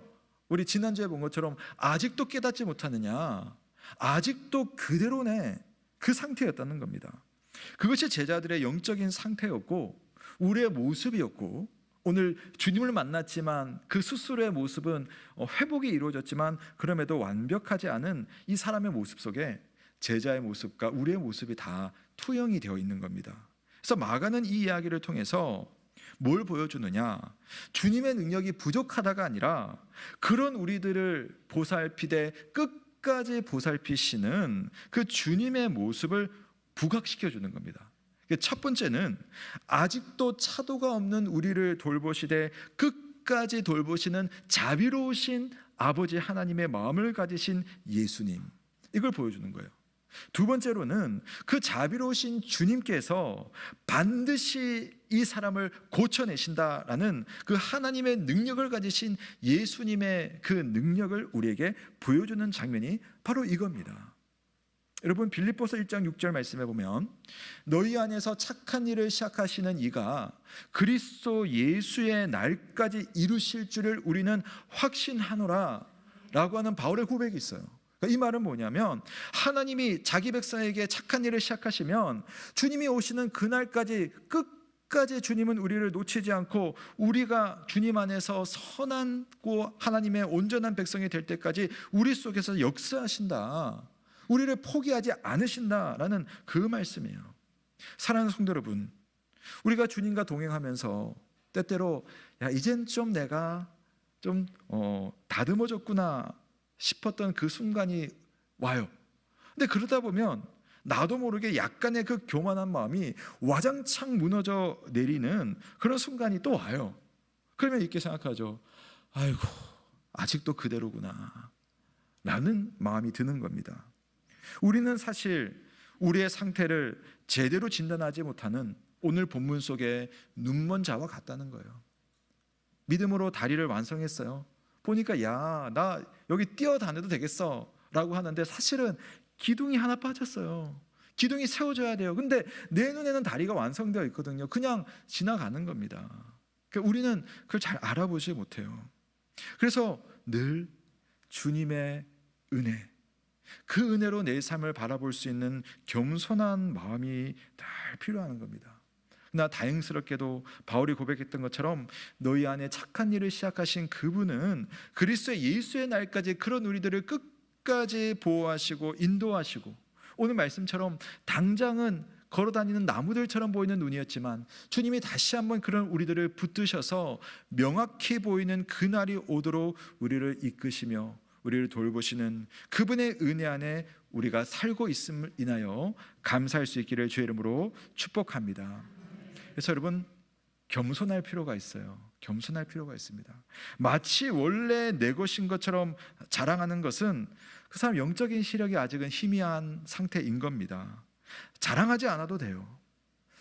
우리 지난주에 본 것처럼 아직도 깨닫지 못하느냐, 아직도 그대로네, 그 상태였다는 겁니다. 그것이 제자들의 영적인 상태였고 우리의 모습이었고, 오늘 주님을 만났지만 그 스스로의 모습은 회복이 이루어졌지만 그럼에도 완벽하지 않은 이 사람의 모습 속에 제자의 모습과 우리의 모습이 다 투영이 되어 있는 겁니다. 그래서 마가는 이 이야기를 통해서 뭘 보여주느냐, 주님의 능력이 부족하다가 아니라 그런 우리들을 보살피되 끝까지 보살피시는 그 주님의 모습을 부각시켜 주는 겁니다. 첫 번째는 아직도 차도가 없는 우리를 돌보시되 끝까지 돌보시는 자비로우신 아버지 하나님의 마음을 가지신 예수님, 이걸 보여주는 거예요. 두 번째로는 그 자비로우신 주님께서 반드시 이 사람을 고쳐내신다라는 그 하나님의 능력을 가지신 예수님의 그 능력을 우리에게 보여주는 장면이 바로 이겁니다. 여러분, 빌립보서 1장 6절 말씀해 보면 너희 안에서 착한 일을 시작하시는 이가 그리스도 예수의 날까지 이루실 줄을 우리는 확신하노라 라고 하는 바울의 고백이 있어요. 이 말은 뭐냐면, 하나님이 자기 백성에게 착한 일을 시작하시면 주님이 오시는 그날까지 끝까지 주님은 우리를 놓치지 않고 우리가 주님 안에서 선하고 하나님의 온전한 백성이 될 때까지 우리 속에서 역사하신다, 우리를 포기하지 않으신다라는 그 말씀이에요. 사랑하는 성도 여러분, 우리가 주님과 동행하면서 때때로 이젠 좀 내가 좀 다듬어졌구나 싶었던 그 순간이 와요. 근데 그러다 보면 나도 모르게 약간의 그 교만한 마음이 와장창 무너져 내리는 그런 순간이 또 와요. 그러면 이렇게 생각하죠. 아이고, 아직도 그대로구나 라는 마음이 드는 겁니다. 우리는 사실 우리의 상태를 제대로 진단하지 못하는 오늘 본문 속의 눈먼 자와 같다는 거예요. 믿음으로 다리를 완성했어요. 보니까 나 여기 뛰어다녀도 되겠어 라고 하는데 사실은 기둥이 하나 빠졌어요. 기둥이 세워져야 돼요. 근데 내 눈에는 다리가 완성되어 있거든요. 그냥 지나가는 겁니다. 그러니까 우리는 그걸 잘 알아보지 못해요. 그래서 늘 주님의 은혜, 그 은혜로 내 삶을 바라볼 수 있는 겸손한 마음이 늘 필요한 겁니다. 나 다행스럽게도 바울이 고백했던 것처럼 너희 안에 착한 일을 시작하신 그분은 그리스도의 예수의 날까지 그런 우리들을 끝까지 보호하시고 인도하시고, 오늘 말씀처럼 당장은 걸어다니는 나무들처럼 보이는 눈이었지만 주님이 다시 한번 그런 우리들을 붙드셔서 명확히 보이는 그날이 오도록 우리를 이끄시며 우리를 돌보시는 그분의 은혜 안에 우리가 살고 있음을 인하여 감사할 수 있기를 주의 이름으로 축복합니다. 그래서 여러분, 겸손할 필요가 있어요. 겸손할 필요가 있습니다. 마치 원래 내 것인 것처럼 자랑하는 것은 그 사람 영적인 시력이 아직은 희미한 상태인 겁니다. 자랑하지 않아도 돼요.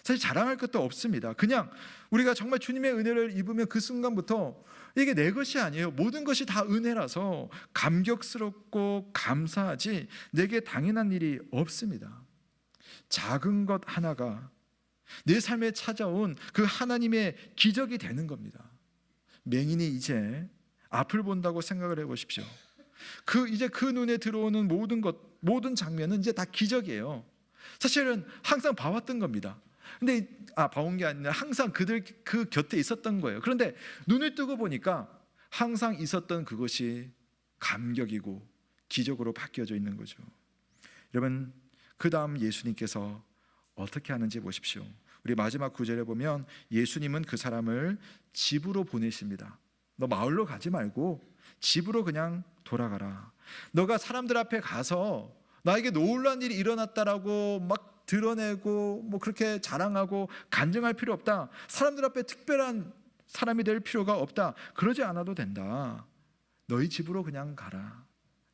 사실 자랑할 것도 없습니다. 그냥 우리가 정말 주님의 은혜를 입으면 그 순간부터 이게 내 것이 아니에요. 모든 것이 다 은혜라서 감격스럽고 감사하지 내게 당연한 일이 없습니다. 작은 것 하나가 내 삶에 찾아온 그 하나님의 기적이 되는 겁니다. 맹인이 이제 앞을 본다고 생각을 해보십시오. 이제 그 눈에 들어오는 모든 장면은 이제 다 기적이에요. 사실은 항상 봐왔던 겁니다. 근데 봐온 게 아니라 항상 그 곁에 있었던 거예요. 그런데 눈을 뜨고 보니까 항상 있었던 그것이 감격이고 기적으로 바뀌어져 있는 거죠. 여러분, 그 다음 예수님께서 어떻게 하는지 보십시오. 우리 마지막 구절에 보면 예수님은 그 사람을 집으로 보내십니다. 너 마을로 가지 말고 집으로 그냥 돌아가라. 너가 사람들 앞에 가서 나에게 놀라운 일이 일어났다라고 막 드러내고 뭐 그렇게 자랑하고 간증할 필요 없다. 사람들 앞에 특별한 사람이 될 필요가 없다. 그러지 않아도 된다. 너희 집으로 그냥 가라.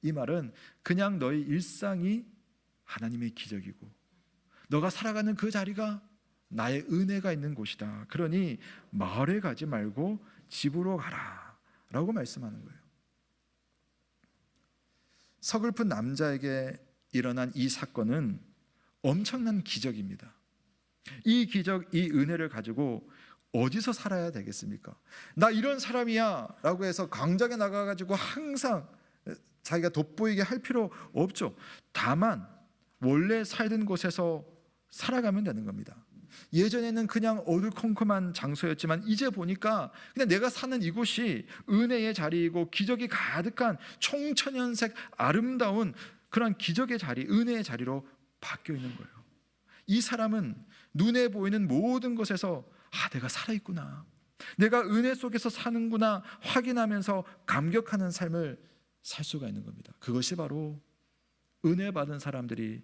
이 말은 그냥 너희 일상이 하나님의 기적이고 너가 살아가는 그 자리가 나의 은혜가 있는 곳이다. 그러니 마을에 가지 말고 집으로 가라 라고 말씀하는 거예요. 서글픈 남자에게 일어난 이 사건은 엄청난 기적입니다. 이 기적, 이 은혜를 가지고 어디서 살아야 되겠습니까? 나 이런 사람이야 라고 해서 광장에 나가가지고 항상 자기가 돋보이게 할 필요 없죠. 다만 원래 살던 곳에서 살아가면 되는 겁니다. 예전에는 그냥 어두컴컴한 장소였지만 이제 보니까 그냥 내가 사는 이곳이 은혜의 자리이고 기적이 가득한 총천연색 아름다운 그런 기적의 자리, 은혜의 자리로 바뀌어 있는 거예요. 이 사람은 눈에 보이는 모든 것에서 내가 살아있구나, 내가 은혜 속에서 사는구나 확인하면서 감격하는 삶을 살 수가 있는 겁니다. 그것이 바로 은혜 받은 사람들이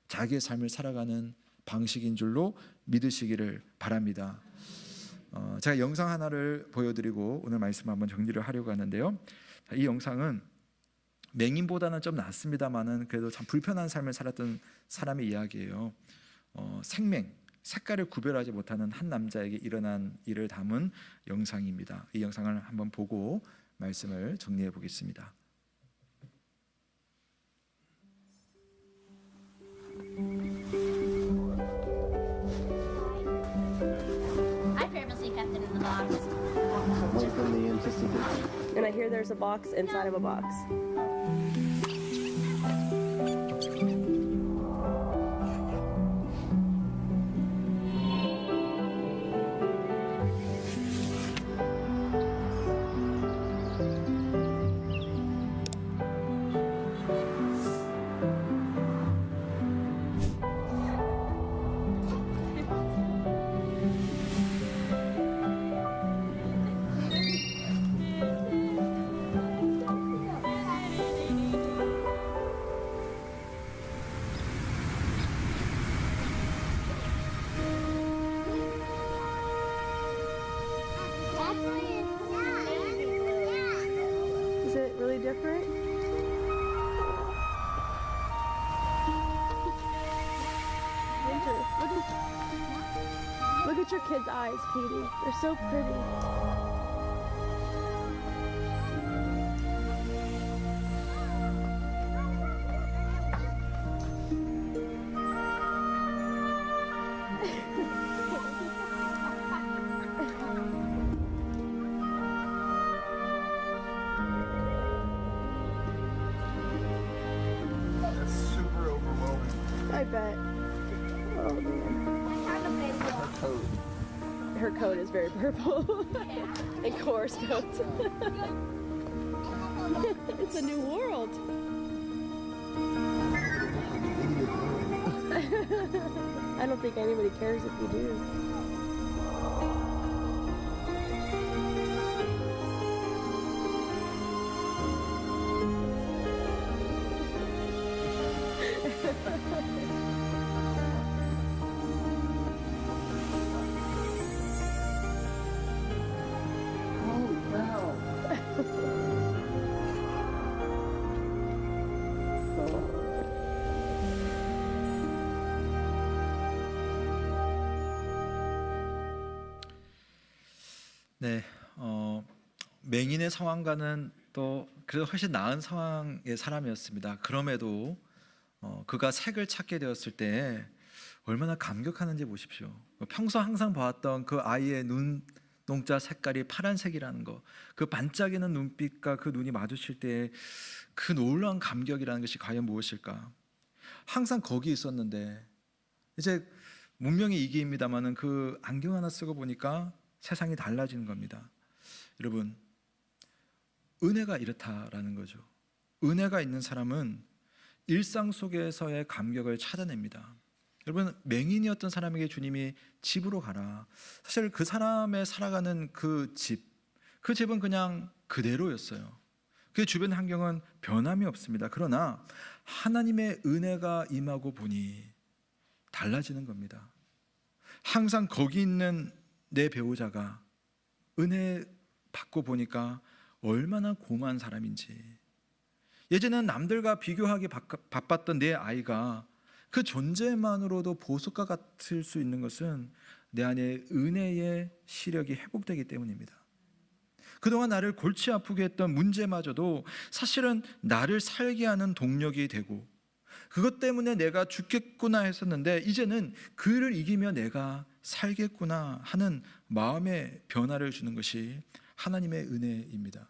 자기의 삶을 살아가는 방식인 줄로 믿으시기를 바랍니다. 제가 영상 하나를 보여드리고 오늘 말씀 한번 정리를 하려고 하는데요. 이 영상은 맹인보다는 좀 낫습니다만은 그래도 참 불편한 삶을 살았던 사람의 이야기예요. 색깔을 구별하지 못하는 한 남자에게 일어난 일을 담은 영상입니다. 이 영상을 한번 보고 말씀을 정리해 보겠습니다. I previously kept it in the box. And I hear there's a box inside of a box. Is it really different? Winter, look at your kids' eyes, Katie. They're so pretty. That's super overwhelming. I bet. Oh man. Her coat is very purple. And Cora's coat. It's a new world. I don't think anybody cares if you do. 네, 맹인의 상황과는 또 그래도 훨씬 나은 상황의 사람이었습니다. 그럼에도 그가 색을 찾게 되었을 때 얼마나 감격하는지 보십시오. 평소 항상 봐왔던 그 아이의 눈동자 색깔이 파란색이라는 거, 그 반짝이는 눈빛과 그 눈이 마주칠 때 그 놀라운 감격이라는 것이 과연 무엇일까? 항상 거기 있었는데 이제 문명의 이기입니다만은 그 안경 하나 쓰고 보니까 세상이 달라지는 겁니다. 여러분, 은혜가 이렇다라는 거죠. 은혜가 있는 사람은 일상 속에서의 감격을 찾아냅니다. 여러분, 맹인이었던 사람에게 주님이 집으로 가라. 사실 그 사람의 살아가는 그 집은 그냥 그대로였어요. 그 주변 환경은 변함이 없습니다. 그러나 하나님의 은혜가 임하고 보니 달라지는 겁니다. 항상 거기 있는 내 배우자가 은혜 받고 보니까 얼마나 고마운 사람인지, 예전에는 남들과 비교하기 바빴던 내 아이가 그 존재만으로도 보석과 같을 수 있는 것은 내 안에 은혜의 시력이 회복되기 때문입니다. 그동안 나를 골치 아프게 했던 문제마저도 사실은 나를 살게 하는 동력이 되고, 그것 때문에 내가 죽겠구나 했었는데 이제는 그를 이기며 내가 살겠구나 하는 마음의 변화를 주는 것이 하나님의 은혜입니다.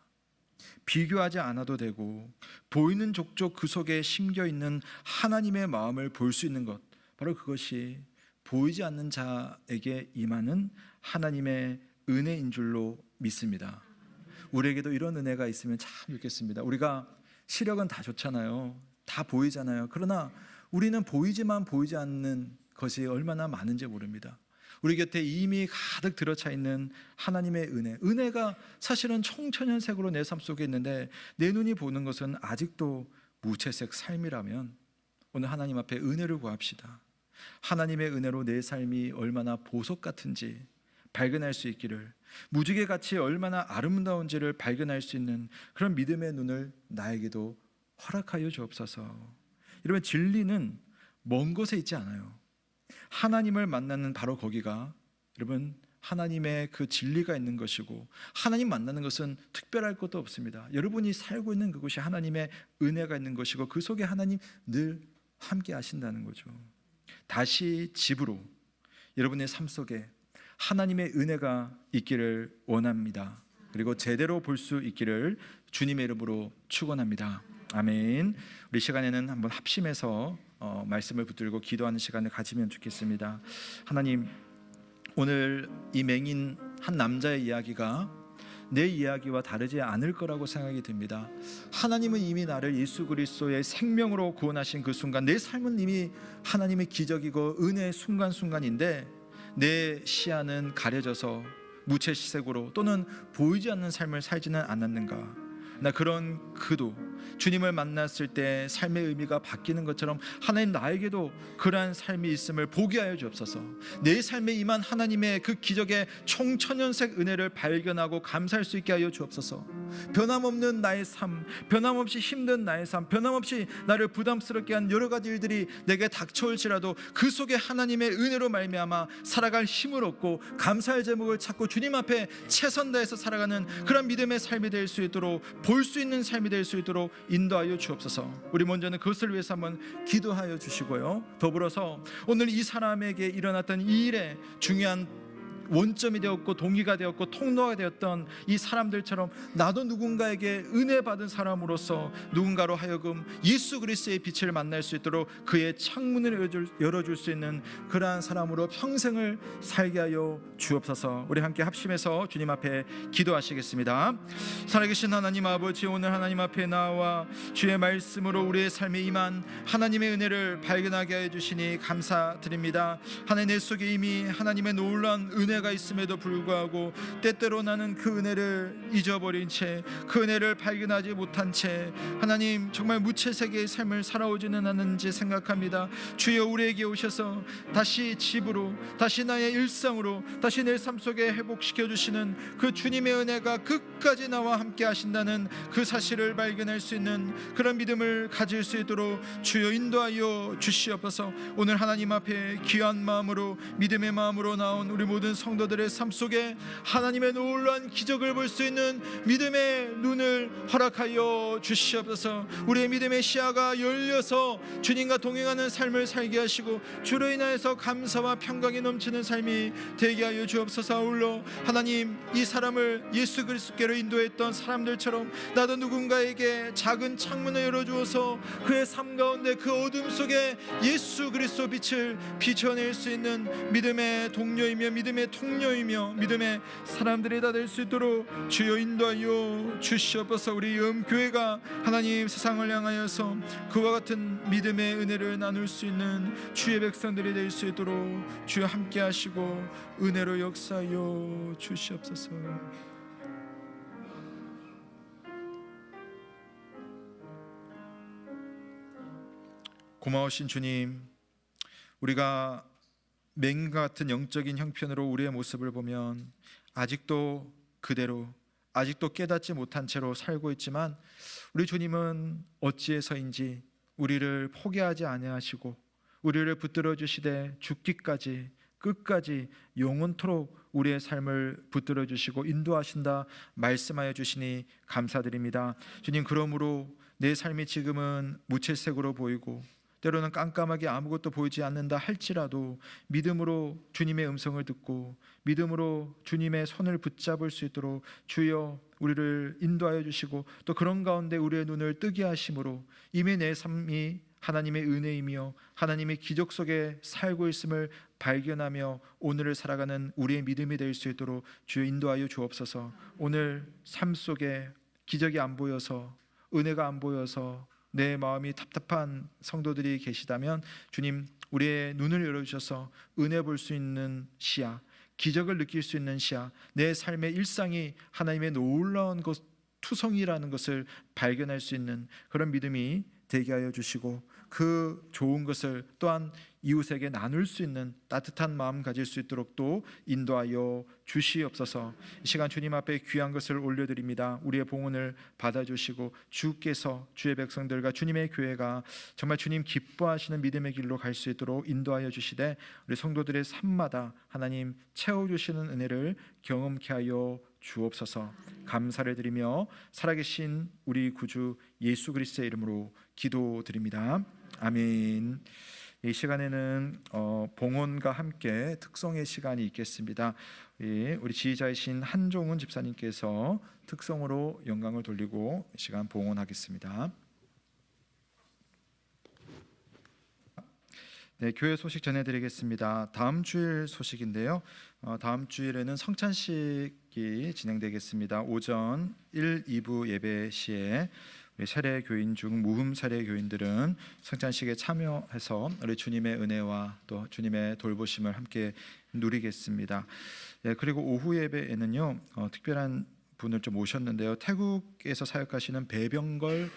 비교하지 않아도 되고 보이는 족족 그 속에 심겨 있는 하나님의 마음을 볼 수 있는 것, 바로 그것이 보이지 않는 자에게 임하는 하나님의 은혜인 줄로 믿습니다. 우리에게도 이런 은혜가 있으면 참 좋겠습니다. 우리가 시력은 다 좋잖아요. 다 보이잖아요. 그러나 우리는 보이지만 보이지 않는 것이 얼마나 많은지 모릅니다. 우리 곁에 이미 가득 들어차 있는 하나님의 은혜가 사실은 청천연색으로 내 삶 속에 있는데 내 눈이 보는 것은 아직도 무채색 삶이라면 오늘 하나님 앞에 은혜를 구합시다. 하나님의 은혜로 내 삶이 얼마나 보석 같은지 발견할 수 있기를, 무지개 같이 얼마나 아름다운지를 발견할 수 있는 그런 믿음의 눈을 나에게도 허락하여 주옵소서. 여러분, 진리는 먼 곳에 있지 않아요. 하나님을 만나는 바로 거기가 여러분 하나님의 그 진리가 있는 것이고, 하나님 만나는 것은 특별할 것도 없습니다. 여러분이 살고 있는 그곳이 하나님의 은혜가 있는 것이고 그 속에 하나님 늘 함께 하신다는 거죠. 다시 집으로 여러분의 삶 속에 하나님의 은혜가 있기를 원합니다. 그리고 제대로 볼 수 있기를 주님의 이름으로 축원합니다. 아멘. 우리 시간에는 한번 합심해서 말씀을 붙들고 기도하는 시간을 가지면 좋겠습니다. 하나님, 오늘 이 맹인 한 남자의 이야기가 내 이야기와 다르지 않을 거라고 생각이 듭니다. 하나님은 이미 나를 예수 그리스도의 생명으로 구원하신 그 순간, 내 삶은 이미 하나님의 기적이고 은혜의 순간순간인데 내 시야는 가려져서 무채색으로 또는 보이지 않는 삶을 살지는 않았는가? 나 그런 그도 주님을 만났을 때 삶의 의미가 바뀌는 것처럼 하나님 나에게도 그러한 삶이 있음을 보게 하여 주옵소서. 내 삶에 임한 하나님의 그 기적의 총천연색 은혜를 발견하고 감사할 수 있게 하여 주옵소서. 변함없는 나의 삶, 변함없이 힘든 나의 삶, 변함없이 나를 부담스럽게 한 여러 가지 일들이 내게 닥쳐올지라도 그 속에 하나님의 은혜로 말미암아 살아갈 힘을 얻고 감사의 제목을 찾고 주님 앞에 최선 다해서 살아가는 그런 믿음의 삶이 될 수 있도록, 볼 수 있는 삶이 될 수 있도록 인도하여 주옵소서. 우리 먼저는 그것을 위해서 한번 기도하여 주시고요, 더불어서 오늘 이 사람에게 일어났던 이 일에 중요한 원점이 되었고 동기가 되었고 통로가 되었던 이 사람들처럼 나도 누군가에게 은혜 받은 사람으로서 누군가로 하여금 예수 그리스도의 빛을 만날 수 있도록 그의 창문을 열어줄 수 있는 그러한 사람으로 평생을 살게 하여 주옵소서. 우리 함께 합심해서 주님 앞에 기도하시겠습니다. 살아계신 하나님 아버지, 오늘 하나님 앞에 나와 주의 말씀으로 우리의 삶에 임한 하나님의 은혜를 발견하게 하여 주시니 감사드립니다. 하나님, 내 속에 이미 하나님의 놀라운 은혜가 있음에도 불구하고 때때로 나는 그 은혜를 잊어버린 채, 그 은혜를 발견하지 못한 채 하나님 정말 무채색의 삶을 살아오지는 않는지 생각합니다. 주여, 우리에게 오셔서 다시 집으로, 다시 나의 일상으로, 다시 내 삶 속에 회복시켜 주시는 그 주님의 은혜가 끝까지 나와 함께 하신다는 그 사실을 발견할 수 있는 그런 믿음을 가질 수 있도록 주여 인도하여 주시옵소서. 오늘 하나님 앞에 귀한 마음으로, 믿음의 마음으로 나온 우리 모든 성도들의 삶 속에 하나님의 놀라운 기적을 볼 수 있는 믿음의 눈을 허락하여 주시옵소서. 우리의 믿음의 시야가 열려서 주님과 동행하는 삶을 살게 하시고 주로 인하여서 감사와 평강이 넘치는 삶이 되게 하여 주옵소서. 아울러 하나님, 이 사람을 예수 그리스도께로 인도했던 사람들처럼 나도 누군가에게 작은 창문을 열어주어서 그의 삶 가운데 그 어둠 속에 예수 그리스도 빛을 비춰낼 수 있는 믿음의 동료이며 믿음의 통로이며 믿음의 사람들이 다 될 수 있도록 주여 인도하여 주시옵소서. 우리 교회가 하나님 세상을 향하여서 그와 같은 믿음의 은혜를 나눌 수 있는 주의 백성들이 될 수 있도록 주여 함께 하시고 은혜로 역사하여 주시옵소서. 고마우신 주님, 우리가 맹인과 같은 영적인 형편으로 우리의 모습을 보면 아직도 그대로 아직도 깨닫지 못한 채로 살고 있지만 우리 주님은 어찌해서인지 우리를 포기하지 아니하시고 우리를 붙들어 주시되 죽기까지 끝까지 영원토록 우리의 삶을 붙들어 주시고 인도하신다 말씀하여 주시니 감사드립니다. 주님, 그러므로 내 삶이 지금은 무채색으로 보이고 때로는 깜깜하게 아무것도 보이지 않는다 할지라도 믿음으로 주님의 음성을 듣고 믿음으로 주님의 손을 붙잡을 수 있도록 주여 우리를 인도하여 주시고 또 그런 가운데 우리의 눈을 뜨게 하심으로 이미 내 삶이 하나님의 은혜이며 하나님의 기적 속에 살고 있음을 발견하며 오늘을 살아가는 우리의 믿음이 될 수 있도록 주여 인도하여 주옵소서. 오늘 삶 속에 기적이 안 보여서 은혜가 안 보여서 내 마음이 답답한 성도들이 계시다면 주님, 우리의 눈을 열어주셔서 은혜 볼 수 있는 시야, 기적을 느낄 수 있는 시야, 내 삶의 일상이 하나님의 놀라운 것 투성이라는 것을 발견할 수 있는 그런 믿음이 되게 하여 주시고 그 좋은 것을 또한 이웃에게 나눌 수 있는 따뜻한 마음 가질 수 있도록 또 인도하여 주시옵소서. 이 시간 주님 앞에 귀한 것을 올려드립니다. 우리의 봉헌을 받아주시고 주께서 주의 백성들과 주님의 교회가 정말 주님 기뻐하시는 믿음의 길로 갈 수 있도록 인도하여 주시되 우리 성도들의 삶마다 하나님 채워주시는 은혜를 경험케 하여 주옵소서. 감사를 드리며 살아계신 우리 구주 예수 그리스도의 이름으로 기도드립니다. 아멘. 이 시간에는 봉헌과 함께 특송의 시간이 있겠습니다. 우리 지휘자이신 한종훈 집사님께서 특송으로 영광을 돌리고 이 시간 봉헌하겠습니다. 네, 교회 소식 전해드리겠습니다. 다음 주일 소식인데요. 다음 주일에는 성찬식이 진행되겠습니다. 오전 1, 2부 예배 시에 우리 세례 교인 중 무흠 세례 교인들은 성찬식에 참여해서 우리 주님의 은혜와 또 주님의 돌보심을 함께 누리겠습니다. 예, 그리고 오후 예배에는요 특별한 분을 좀 모셨는데요. 태국에서 사역하시는 배병걸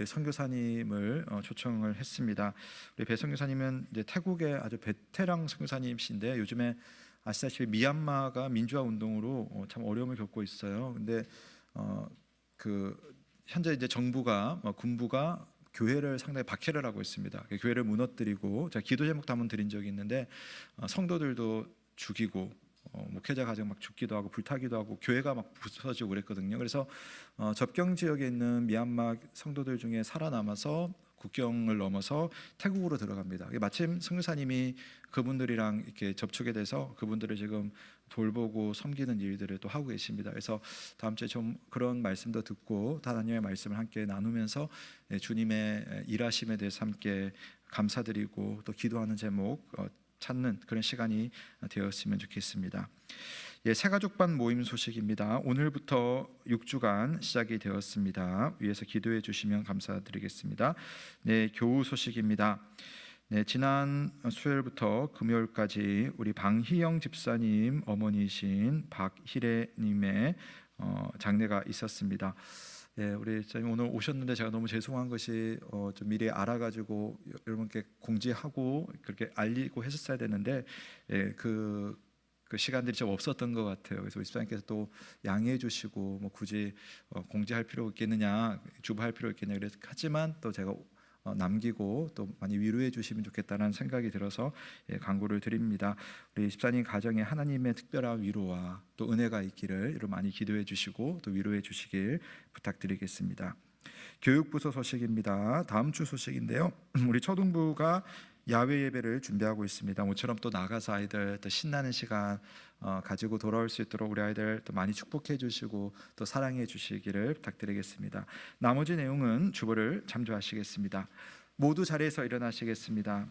선교사님을 초청을 했습니다. 우리 배 선교사님은 이제 태국의 아주 베테랑 선교사님이신데 요즘에 아시다시피 미얀마가 민주화 운동으로 참 어려움을 겪고 있어요. 근데 현재 이제 정부가 군부가 교회를 상당히 박해를 하고 있습니다. 교회를 무너뜨리고 제가 기도 제목도 한번 드린 적이 있는데 성도들도 죽이고 목회자 가정 막 죽기도 하고 불타기도 하고 교회가 막 부서지고 그랬거든요. 그래서 접경 지역에 있는 미얀마 성도들 중에 살아남아서 국경을 넘어서 태국으로 들어갑니다. 마침 선교사님이 그분들이랑 이렇게 접촉이 돼서 그분들을 지금 돌보고 섬기는 일들을 또 하고 계십니다. 그래서 다음 주에 좀 그런 말씀도 듣고 하나님의 말씀을 함께 나누면서 주님의 일하심에 대해서 함께 감사드리고 또 기도하는 제목 찾는 그런 시간이 되었으면 좋겠습니다. 예, 새가족반 모임 소식입니다. 오늘부터 6주간 시작이 되었습니다. 위에서 기도해 주시면 감사드리겠습니다. 네, 교우 소식입니다. 네, 지난 수요일부터 금요일까지 우리 방희영 집사님 어머니이신 박희래님의 장례가 있었습니다. 예, 우리 집사님 오늘 오셨는데 제가 너무 죄송한 것이 좀 미리 알아가지고 여러분께 공지하고 그렇게 알리고 했었어야 되는데 그 시간들이 좀 없었던 것 같아요. 그래서 우리 집사님께서 또 양해해 주시고 뭐 굳이 공지할 필요 있겠느냐, 주부할 필요 있겠냐 그래서 하지만 또 제가 남기고 또 많이 위로해 주시면 좋겠다는 생각이 들어서 광고를 드립니다. 우리 집사님 가정에 하나님의 특별한 위로와 또 은혜가 있기를 이로 많이 기도해 주시고 또 위로해 주시길 부탁드리겠습니다. 교육부서 소식입니다. 다음 주 소식인데요. 우리 초등부가 야외 예배를 준비하고 있습니다. 모처럼 또 나가서 아이들 또 신나는 시간 가지고 돌아올 수 있도록 우리 아이들 또 많이 축복해 주시고 또 사랑해 주시기를 부탁드리겠습니다. 나머지 내용은 주보를 참조하시겠습니다. 모두 자리에서 일어나시겠습니다.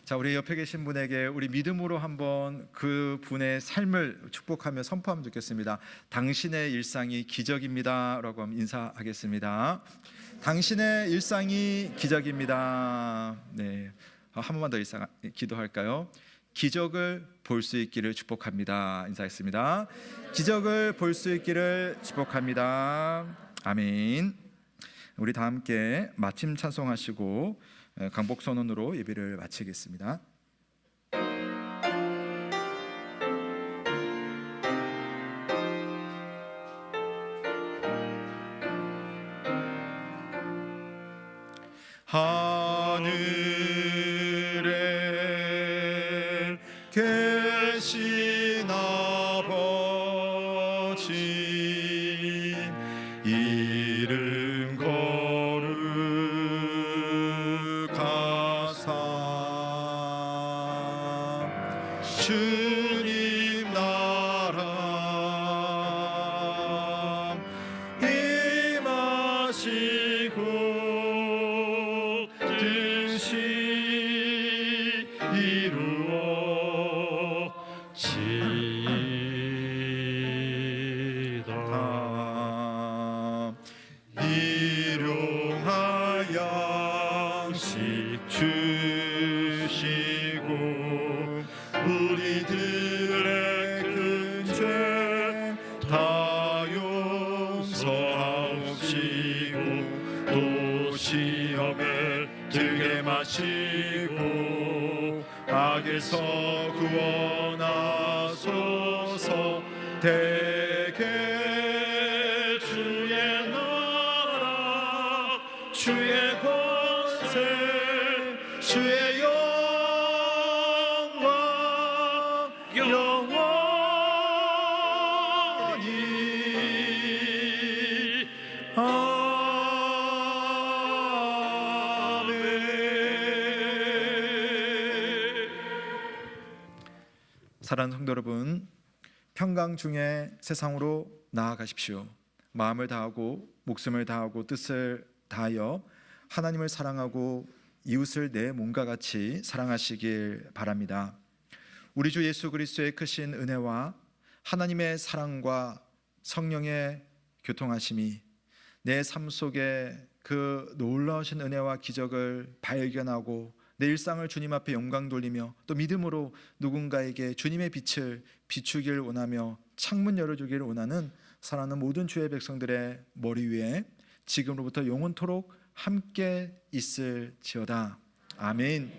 자, 우리 옆에 계신 분에게 우리 믿음으로 한번 그 분의 삶을 축복하며 선포하면 좋겠습니다. 당신의 일상이 기적입니다라고 하면 인사하겠습니다. 당신의 일상이 기적입니다. 네, 한 번만 더 기도할까요? 기적을 볼 수 있기를 축복합니다. 인사했습니다. 기적을 볼 수 있기를 축복합니다. 아멘. 우리 다 함께 마침 찬송하시고 강복 선언으로 예배를 마치겠습니다. 하늘에 계신 아버지 이름 거룩하사 주님 나라 임하시고 뜻이 이루어지이다. 일용할 양식 주시고 우리들의 큰 죄 다 용서하옵시고 또 시험에 들게 마시고 악에서 구원하소서. 대개 주의 나라 주의 권세 주의 영광 영원히 아멘. 사랑하는 성도 여러분, 평강 중에 세상으로 나아가십시오. 마음을 다하고 목숨을 다하고 뜻을 다하여 하나님을 사랑하고 이웃을 내 몸과 같이 사랑하시길 바랍니다. 우리 주 예수 그리스도의 크신 은혜와 하나님의 사랑과 성령의 교통하심이 내 삶 속에 그 놀라우신 은혜와 기적을 발견하고 내 일상을 주님 앞에 영광 돌리며 또 믿음으로 누군가에게 주님의 빛을 비추길 원하며 창문 열어주기를 원하는 사랑하는 모든 주의 백성들의 머리 위에 지금으로부터 영원토록 함께 있을지어다. 아멘.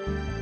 주님.